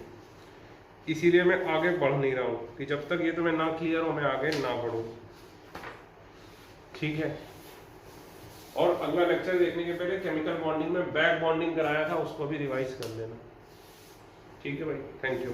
A: इसीलिए मैं आगे बढ़ नहीं रहा हूँ कि जब तक ये तुम्हें ना क्लियर हो मैं आगे ना बढ़ूँ, ठीक है। और अगला लेक्चर देखने के पहले केमिकल बॉन्डिंग में बैक बॉन्डिंग कराया था, उसको भी रिवाइज कर लेना, ठीक है भाई। Thank you.